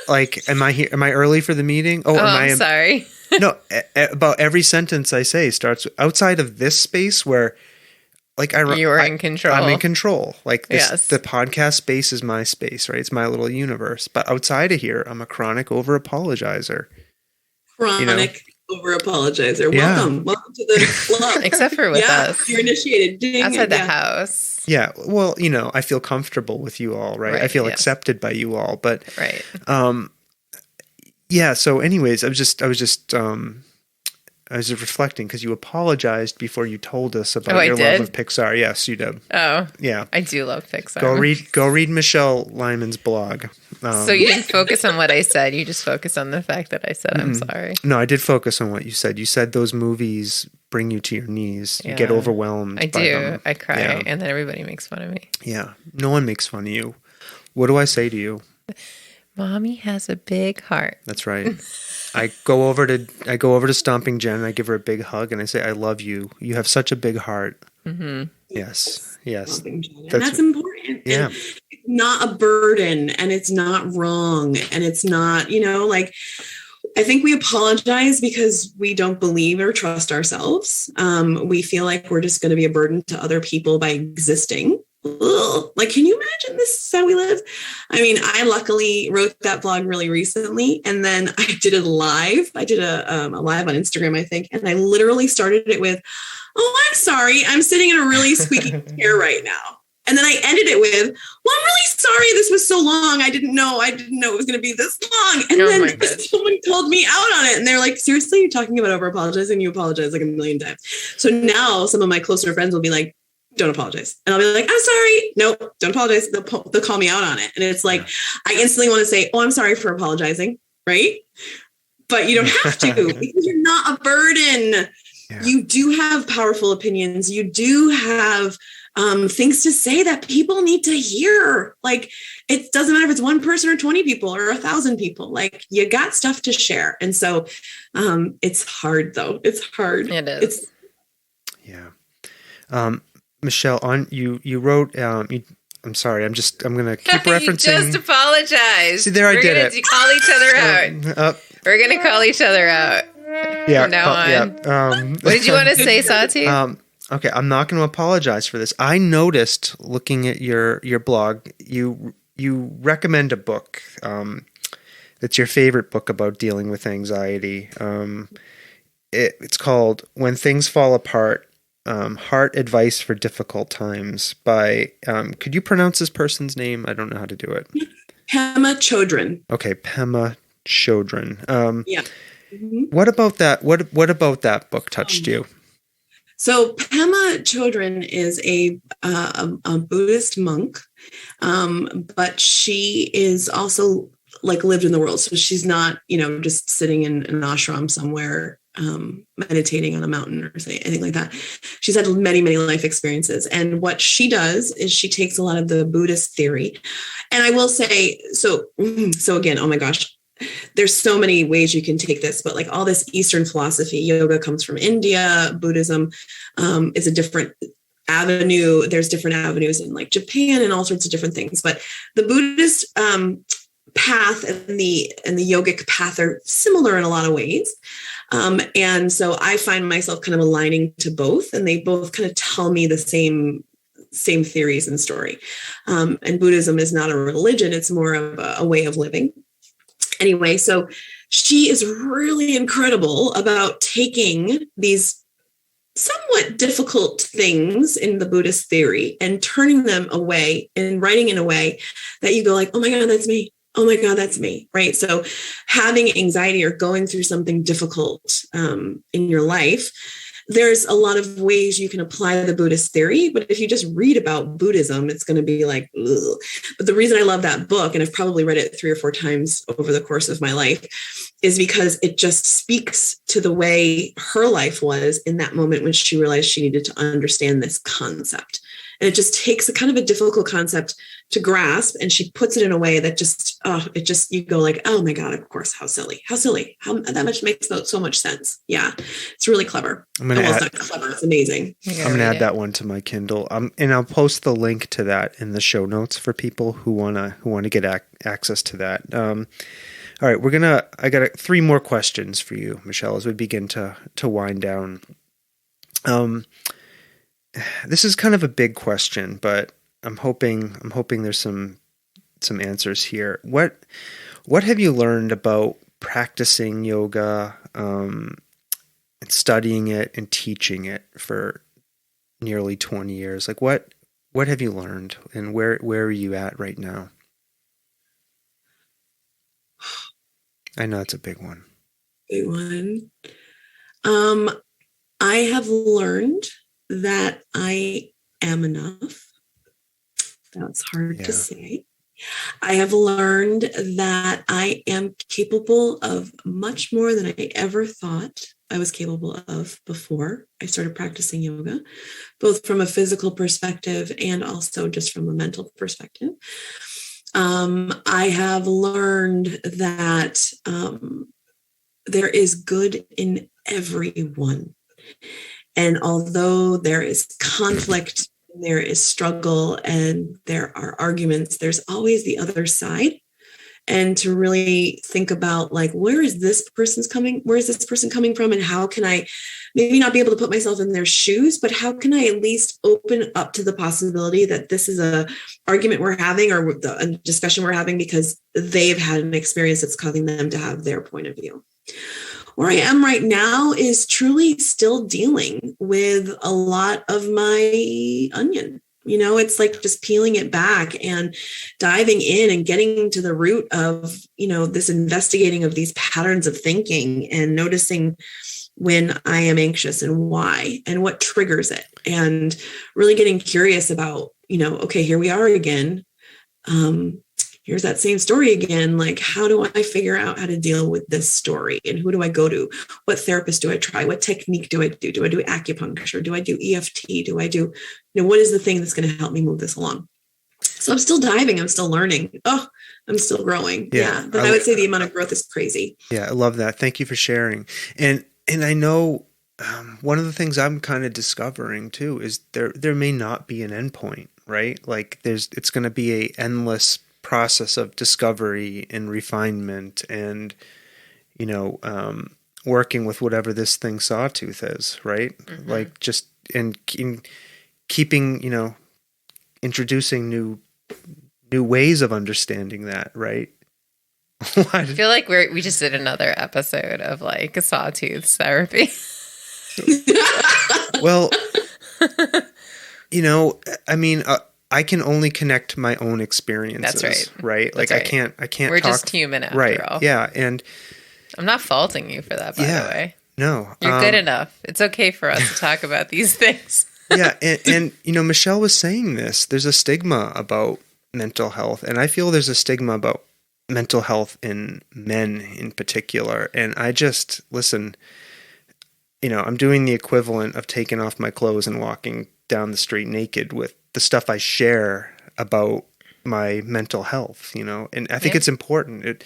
Like, am I here? Am I early for the meeting? Oh,
I'm sorry.
No, about every sentence I say starts outside of this space where, like,
You're in control.
I'm in control. Like this,
Yes.
The podcast space is my space, right? It's my little universe. But outside of here, I'm a chronic over apologizer.
Chronic over apologizer.
Yeah.
Welcome to the club.
Except for with us.
You're initiated. Ding,
Outside the house.
Yeah. Well, I feel comfortable with you all, right? I feel accepted by you all. But
right.
Yeah. So, anyways, I was just reflecting because you apologized before you told us about your love of Pixar. Yes, you did.
Oh,
yeah.
I do love Pixar.
Go read Michele Lyman's blog.
So you didn't focus on what I said. You just focused on the fact that I said I'm sorry.
No, I did focus on what you said. You said those movies bring you to your knees. You get overwhelmed.
I
by
do.
them.
I cry, and then everybody makes fun of me.
Yeah, no one makes fun of you. What do I say to you?
Mommy has a big heart.
That's right. I go over to Stomping Jen and I give her a big hug and I say, "I love you. You have such a big heart." Mm-hmm. Yes.
That's important.
Yeah.
And it's not a burden, and it's not wrong, and it's not, I think we apologize because we don't believe or trust ourselves. We feel like we're just going to be a burden to other people by existing. Ugh. Like, can you imagine this is how we live? I mean, I luckily wrote that blog really recently, and then I did a live. I did a live on Instagram, I think, and I literally started it with, "Oh, I'm sorry. I'm sitting in a really squeaky chair right now." And then I ended it with, "Well, I'm really sorry. This was so long. I didn't know it was going to be this long." And then someone called me out on it. And they're like, "Seriously, you're talking about over apologizing? You apologize like a million times." So now some of my closer friends will be like, "Don't apologize." And I'll be like, "I'm sorry." No, don't apologize. They'll call me out on it. And it's like, I instantly want to say, "Oh, I'm sorry for apologizing." Right. But you don't have to because you're not a burden. Yeah. You do have powerful opinions. You do have things to say that people need to hear. Like, it doesn't matter if it's one person or 20 people or 1,000 people. Like, you got stuff to share. And so it's hard, though. It's hard.
It is.
Yeah. Michele, you wrote. I'm sorry. I'm going to keep referencing.
You just apologize.
See, there I did it.
We're going to call each other out. We're going to call each other out.
Yeah.
From now on. Yeah. What did you want to say, Sati?
Okay, I'm not going to apologize for this. I noticed looking at your blog, you recommend a book that's your favorite book about dealing with anxiety. It's called When Things Fall Apart, Heart Advice for Difficult Times by, could you pronounce this person's name? I don't know how to do it.
Pema Chodron.
Okay, Pema Chodron.
Yeah. Mm-hmm.
What about that? What about that book touched you?
So Pema Chodron is a Buddhist monk, but she is also lived in the world. So she's not, just sitting in an ashram somewhere, meditating on a mountain or anything like that. She's had many, many life experiences. And what she does is she takes a lot of the Buddhist theory. And I will say, so again, oh my gosh, there's so many ways you can take this, but all this Eastern philosophy, yoga comes from India, Buddhism is a different avenue. There's different avenues in Japan and all sorts of different things. But the Buddhist path and the yogic path are similar in a lot of ways. And so I find myself kind of aligning to both, and they both kind of tell me the same theories and story. And Buddhism is not a religion. It's more of a way of living. Anyway, so she is really incredible about taking these somewhat difficult things in the Buddhist theory and turning them away and writing in a way that you go "Oh my God, that's me. Oh my God, that's me." Right. So having anxiety or going through something difficult in your life, there's a lot of ways you can apply the Buddhist theory, but if you just read about Buddhism, it's going to be ugh. But the reason I love that book, and I've probably read it 3 or 4 times over the course of my life, is because it just speaks to the way her life was in that moment when she realized she needed to understand this concept. And it just takes a kind of a difficult concept to grasp. And she puts it in a way that just, you go like, oh my God, of course, how silly, how that much makes so much sense. Yeah. It's really clever. It's not clever. It's amazing.
I'm going to add that one to my Kindle. And I'll post the link to that in the show notes for people who want to get access to that. All right, I got 3 more questions for you, Michele, as we begin to wind down. This is kind of a big question, but I'm hoping there's some answers here. What have you learned about practicing yoga, and studying it and teaching it for nearly 20 years? Like what have you learned, and where are you at right now? I know it's a big one.
Big one. I have learned that I am enough. That's hard to say. I have learned that I am capable of much more than I ever thought I was capable of before I started practicing yoga, both from a physical perspective and also just from a mental perspective. I have learned that there is good in everyone. And although there is conflict, there is struggle, and there are arguments, there's always the other side. And to really think about like, where is this person coming from? And how can I maybe not be able to put myself in their shoes, but how can I at least open up to the possibility that this is a argument we're having or a discussion we're having because they've had an experience that's causing them to have their point of view. Where I am right now is truly still dealing with a lot of my onion. You know, it's like just peeling it back and diving in and getting to the root of, this investigating of these patterns of thinking and noticing when I am anxious and why and what triggers it, and really getting curious about, okay, here we are again. Here's that same story again. Like, how do I figure out how to deal with this story? And who do I go to? What therapist do I try? What technique do I do? Do I do acupuncture? Do I do EFT? Do I do, what is the thing that's going to help me move this along? So I'm still diving. I'm still learning. Oh, I'm still growing. Yeah. But I would say the amount of growth is crazy.
Yeah. I love that. Thank you for sharing. And I know one of the things I'm kind of discovering too is there may not be an endpoint, right? Like it's going to be a endless process of discovery and refinement and, working with whatever this thing sawtooth is, right? Mm-hmm. Like just in keeping, introducing new ways of understanding that, right?
I feel like we just did another episode of like a sawtooth therapy.
Well, I can only connect my own experiences. That's right. Like I can't.
We're just human after all.
Yeah, and
I'm not faulting you for that. By the way,
no,
you're good enough. It's okay for us to talk about these things.
Yeah, and Michele was saying this. There's a stigma about mental health, and I feel there's a stigma about mental health in men in particular. And I just listen. I'm doing the equivalent of taking off my clothes and walking down the street naked with the stuff I share about my mental health, and I think it's important.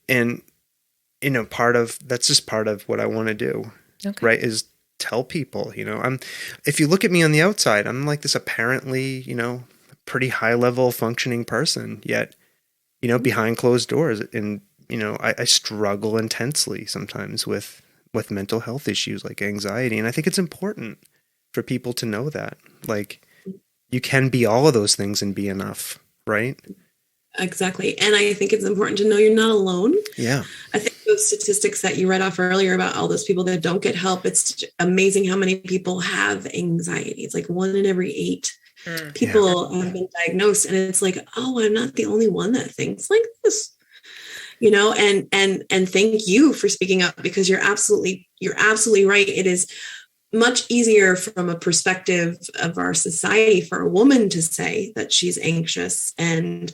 That's just part of what I want to do, right? Is tell people, if you look at me on the outside, I'm like this apparently, pretty high level functioning person, yet, behind closed doors. And, I struggle intensely sometimes with mental health issues like anxiety. And I think it's important for people to know that, like, you can be all of those things and be enough, right?
Exactly. And I think it's important to know you're not alone.
Yeah.
I think those statistics that you read off earlier about all those people that don't get help, it's amazing how many people have anxiety. It's like 1 in every 8 people have been diagnosed. And it's like, oh, I'm not the only one that thinks like this. And thank you for speaking up, because you're absolutely right. It is much easier from a perspective of our society for a woman to say that she's anxious and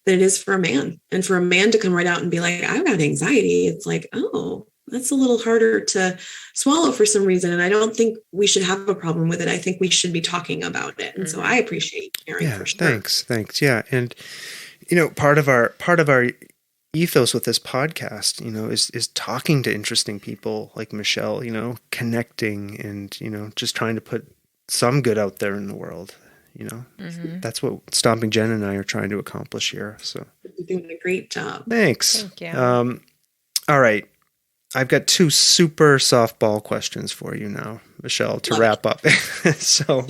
than it is for a man. And for a man to come right out and be like, I've got anxiety. It's like, oh, that's a little harder to swallow for some reason. And I don't think we should have a problem with it. I think we should be talking about it. And so I appreciate sharing for sure.
Thanks. Yeah. And, part of our ethos with this podcast, is talking to interesting people like Michele, connecting and, just trying to put some good out there in the world. That's what Stomping Jen and I are trying to accomplish here. So
you're doing a great job.
Thanks.
Thank you.
All right. I've got 2 super softball questions for you now, Michele, to wrap up. So,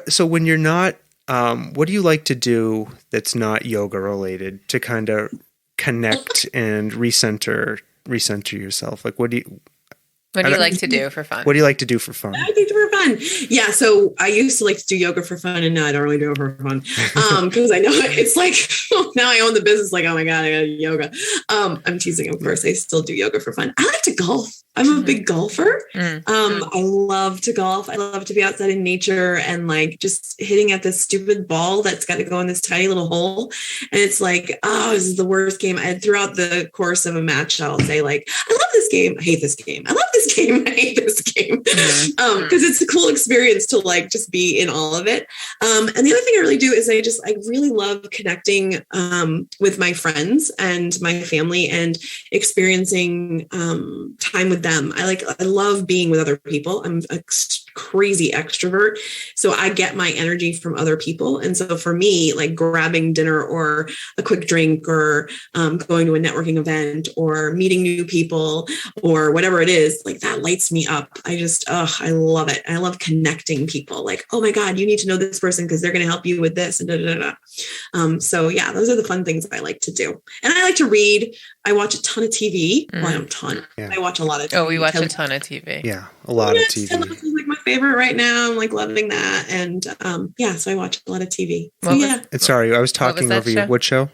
so when you're not, what do you like to do that's not yoga related to kind of connect and recenter yourself? Like, what do you
like to do for fun?
What do you like to do for fun?
I think for fun. Yeah. So I used to like to do yoga for fun, and now I don't really do it for fun. Because I know it's like, now I own the business. Like, oh my God, I got to do yoga. I'm teasing, of course. I still do yoga for fun. I like to golf. I'm a big golfer. I love to golf. I love to be outside in nature and like just hitting at this stupid ball that's got to go in this tiny little hole. And it's like, oh, this is the worst game. And throughout the course of a match, I'll say like, I love this game. I hate this game. I love this game. I hate this game. Because it's a cool experience to like just be in all of it. And the other thing I really do is I really love connecting with my friends and my family and experiencing time with them. I love being with other people. I'm a crazy extrovert. So I get my energy from other people. And so for me, like grabbing dinner or a quick drink or going to a networking event or meeting new people or whatever it is, like that lights me up. I love it. I love connecting people. Like, oh my God, you need to know this person because they're going to help you with this. And so yeah, those are the fun things I like to do. And I like to read. I watch a ton of TV. Well, I don't ton. Yeah. I watch a lot of TV.
Oh, we watch a ton of TV.
Yeah, a lot of TV.
Ted Lasso is like my favorite right now. I'm like loving that. And so I watch a lot of TV. So,
And sorry, I was talking over you. What show?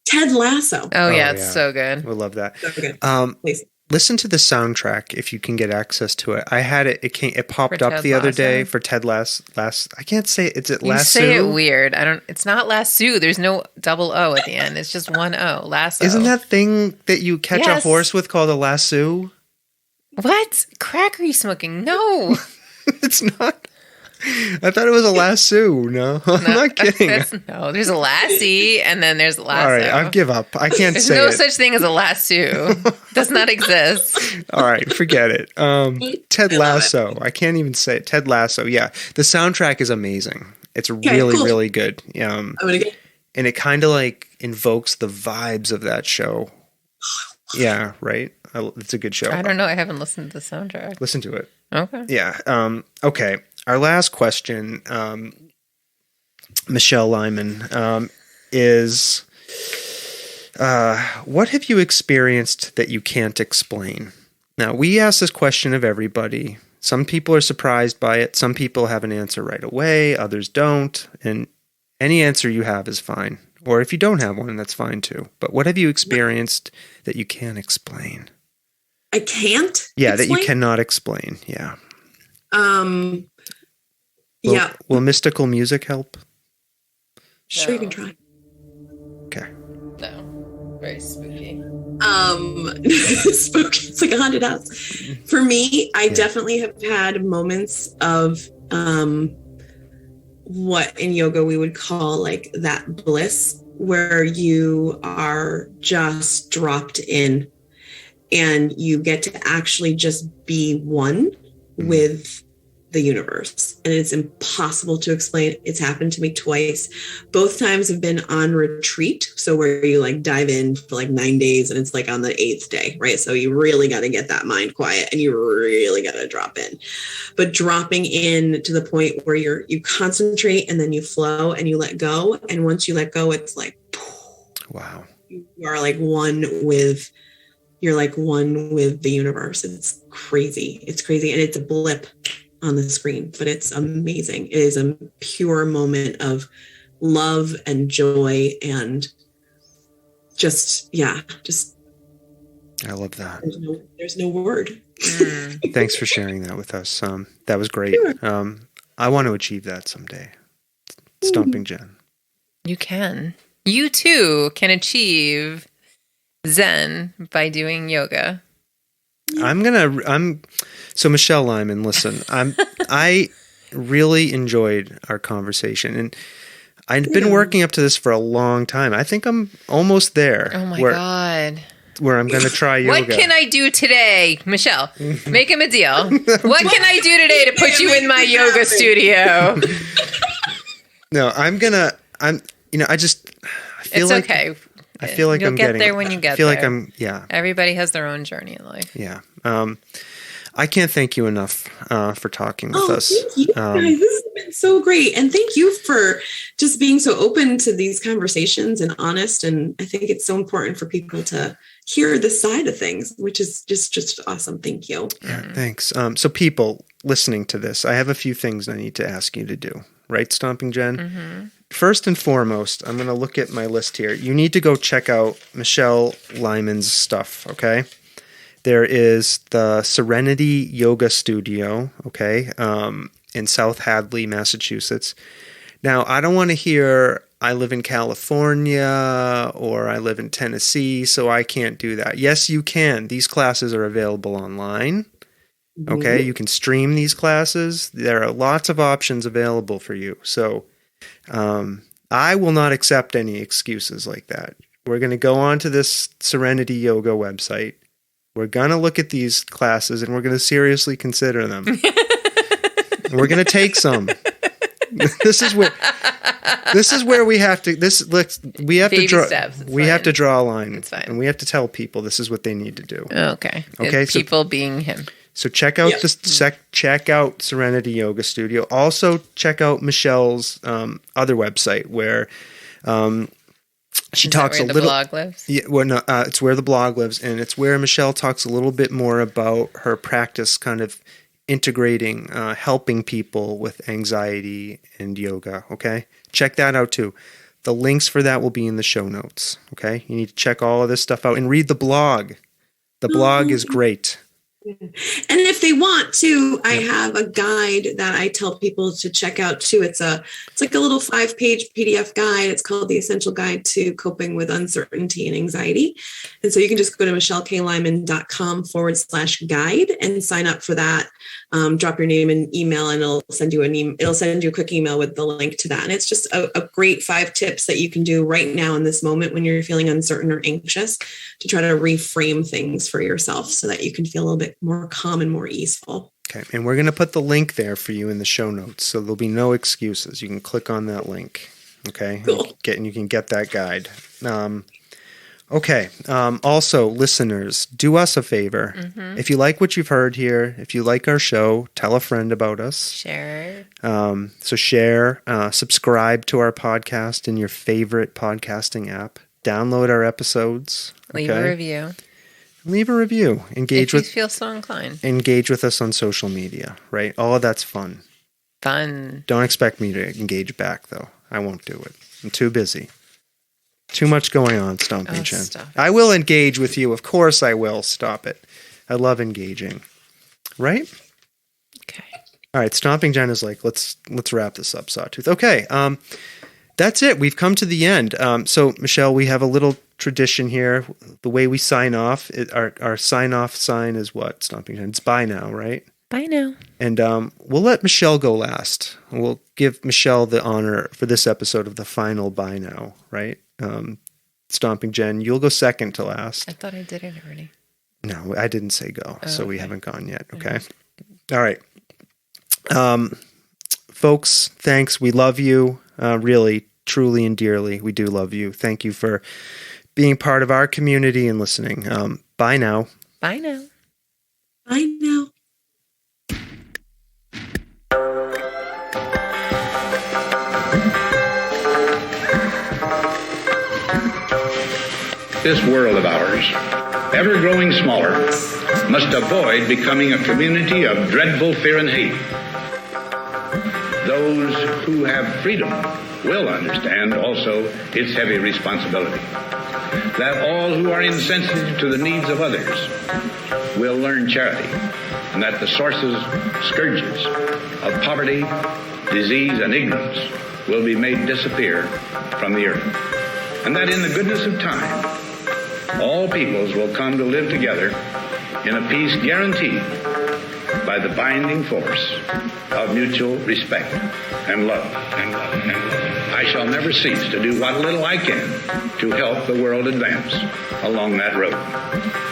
Ted Lasso.
Oh yeah, it's so good.
We love that.
So good.
Please. Listen to the soundtrack if you can get access to it. I had it. It popped up the other day for Ted Lasso. I can't say it. Is it Lasso?
You say it weird. It's not Lasso. There's no double O at the end. It's just one O. Lasso.
Isn't that thing that you catch a horse with called a lasso?
What? Crack are you smoking? No.
It's not. I thought it was a lasso. No, I'm not kidding.
There's a lassie and then there's a lasso.
All right, I give up. I can't say it.
There's no such thing as a lasso. Does not exist.
All right, forget it. Ted Lasso. I can't even say it. Ted Lasso. Yeah, the soundtrack is amazing. It's really good. And it kind of like invokes the vibes of that show. Yeah, right. It's a good show.
I don't know. I haven't listened to the soundtrack.
Listen to it.
Okay.
Yeah. Okay. Our last question, Michele Lyman, is what have you experienced that you can't explain? Now, we ask this question of everybody. Some people are surprised by it. Some people have an answer right away. Others don't. And any answer you have is fine. Or if you don't have one, that's fine too. But what have you experienced that you can't explain?
I can't?
Yeah, explain? That you cannot explain. Yeah. Will mystical music help?
Sure, you can try.
Okay.
No. Very spooky.
Spooky. It's like a haunted house. For me, I definitely have had moments of what in yoga we would call like that bliss, where you are just dropped in and you get to actually just be one with the universe. And it's impossible to explain. It's happened to me twice. Both times have been on retreat. So where you like dive in for like 9 days and it's like on the 8th day, right? So you really got to get that mind quiet and you really got to drop in. But dropping in to the point where you concentrate and then you flow and you let go. And once you let go, it's like,
wow,
you are like one with the universe. It's crazy. It's crazy. And it's a blip on the screen, but it's amazing. It is a pure moment of love and joy and just
I love that.
There's no word.
Thanks for sharing that with us. That was great.
Sure.
I want to achieve that someday. Stomping Jen.
You can. You too can achieve zen by doing yoga.
So Michele Lyman, listen, I really enjoyed our conversation, and I've been working up to this for a long time. I think I'm almost there.
Oh my God.
Where I'm going to try yoga.
What can I do today? Michele, make him a deal. What can I do today to put you in my yoga studio?
No, I feel like,
okay.
I feel like
You'll
I'm
get
getting
there when you get
there.
there.
I feel like
Everybody has their own journey in life.
Yeah. I can't thank you enough for talking with us.
Thank you guys. This has been so great. And thank you for just being so open to these conversations and honest. And I think it's so important for people to hear this side of things, which is just awesome. Thank you.
Yeah, thanks. So people listening to this, I have a few things I need to ask you to do. Right, Stomping Jen?
Mm-hmm.
First and foremost, I'm going to look at my list here. You need to go check out Michele Lyman's stuff, okay? There is the Serenity Yoga Studio, okay, in South Hadley, Massachusetts. Now, I don't want to hear I live in California or I live in Tennessee, so I can't do that. Yes, you can. These classes are available online. Okay, you can stream these classes. There are lots of options available for you. So I will not accept any excuses like that. We're going to go on to this Serenity Yoga website. We're going to look at these classes and we're going to seriously consider them. We're going to take some. This is where we have to
Baby steps.
We have to draw a line.
It's fine.
And we have to tell people this is what they need to do.
Okay. People being him.
So check out check out Serenity Yoga Studio. Also check out Michele's other website where she talks a little. The blog lives? Yeah, well, no, it's where the blog lives, and it's where Michele talks a little bit more about her practice, kind of integrating, helping people with anxiety and yoga. Okay, check that out too. The links for that will be in the show notes. Okay, you need to check all of this stuff out and read the blog. The blog is great.
And if they want to, I have a guide that I tell people to check out too. It's like a little 5-page PDF guide. It's called The Essential Guide to Coping with Uncertainty and Anxiety. And so you can just go to micheleklyman.com/guide and sign up for that. Drop your name and email, and it'll send you a quick email with the link to that. And it's just a great 5 tips that you can do right now in this moment when you're feeling uncertain or anxious to try to reframe things for yourself so that you can feel a little bit more calm and more easeful.
Okay. And we're going to put the link there for you in the show notes. So there'll be no excuses. You can click on that link. Okay.
Cool.
And you can get that guide. Okay. Also, listeners, do us a favor. Mm-hmm. If you like what you've heard here, if you like our show, tell a friend about us.
Share.
So share, subscribe to our podcast in your favorite podcasting app. Download our episodes.
Leave a review.
Leave a review. Engage
if you feel so inclined.
Engage with us on social media, right? All of that's fun.
Fun.
Don't expect me to engage back, though. I won't do it. I'm too busy. Too much going on, Stomping Jen. I will engage with you. Of course I will. Stop it. I love engaging. Right?
Okay.
All right. Stomping Jen is like, let's wrap this up, Sawtooth. Okay. That's it. We've come to the end. So, Michele, we have a little tradition here. The way we sign off, our sign-off sign is what, Stomping Jen? It's bye now, right?
Bye now.
And we'll let Michele go last. We'll give Michele the honor for this episode of the final bye now, right? Stomping Jen, you'll go second to last.
I thought I did it already.
No, I didn't say go, so
okay.
We haven't gone yet, okay? All right. Folks, thanks. We love you. Really, truly, and dearly. We do love you. Thank you for being part of our community and listening. Bye now.
Bye now.
Bye now.
This world of ours, ever growing smaller, must avoid becoming a community of dreadful fear and hate. Those who have freedom will understand also its heavy responsibility. That all who are insensitive to the needs of others will learn charity, and that the sources, scourges of poverty, disease, and ignorance will be made disappear from the earth. And that in the goodness of time, all peoples will come to live together in a peace guaranteed by the binding force of mutual respect and love. I shall never cease to do what little I can to help the world advance along that road.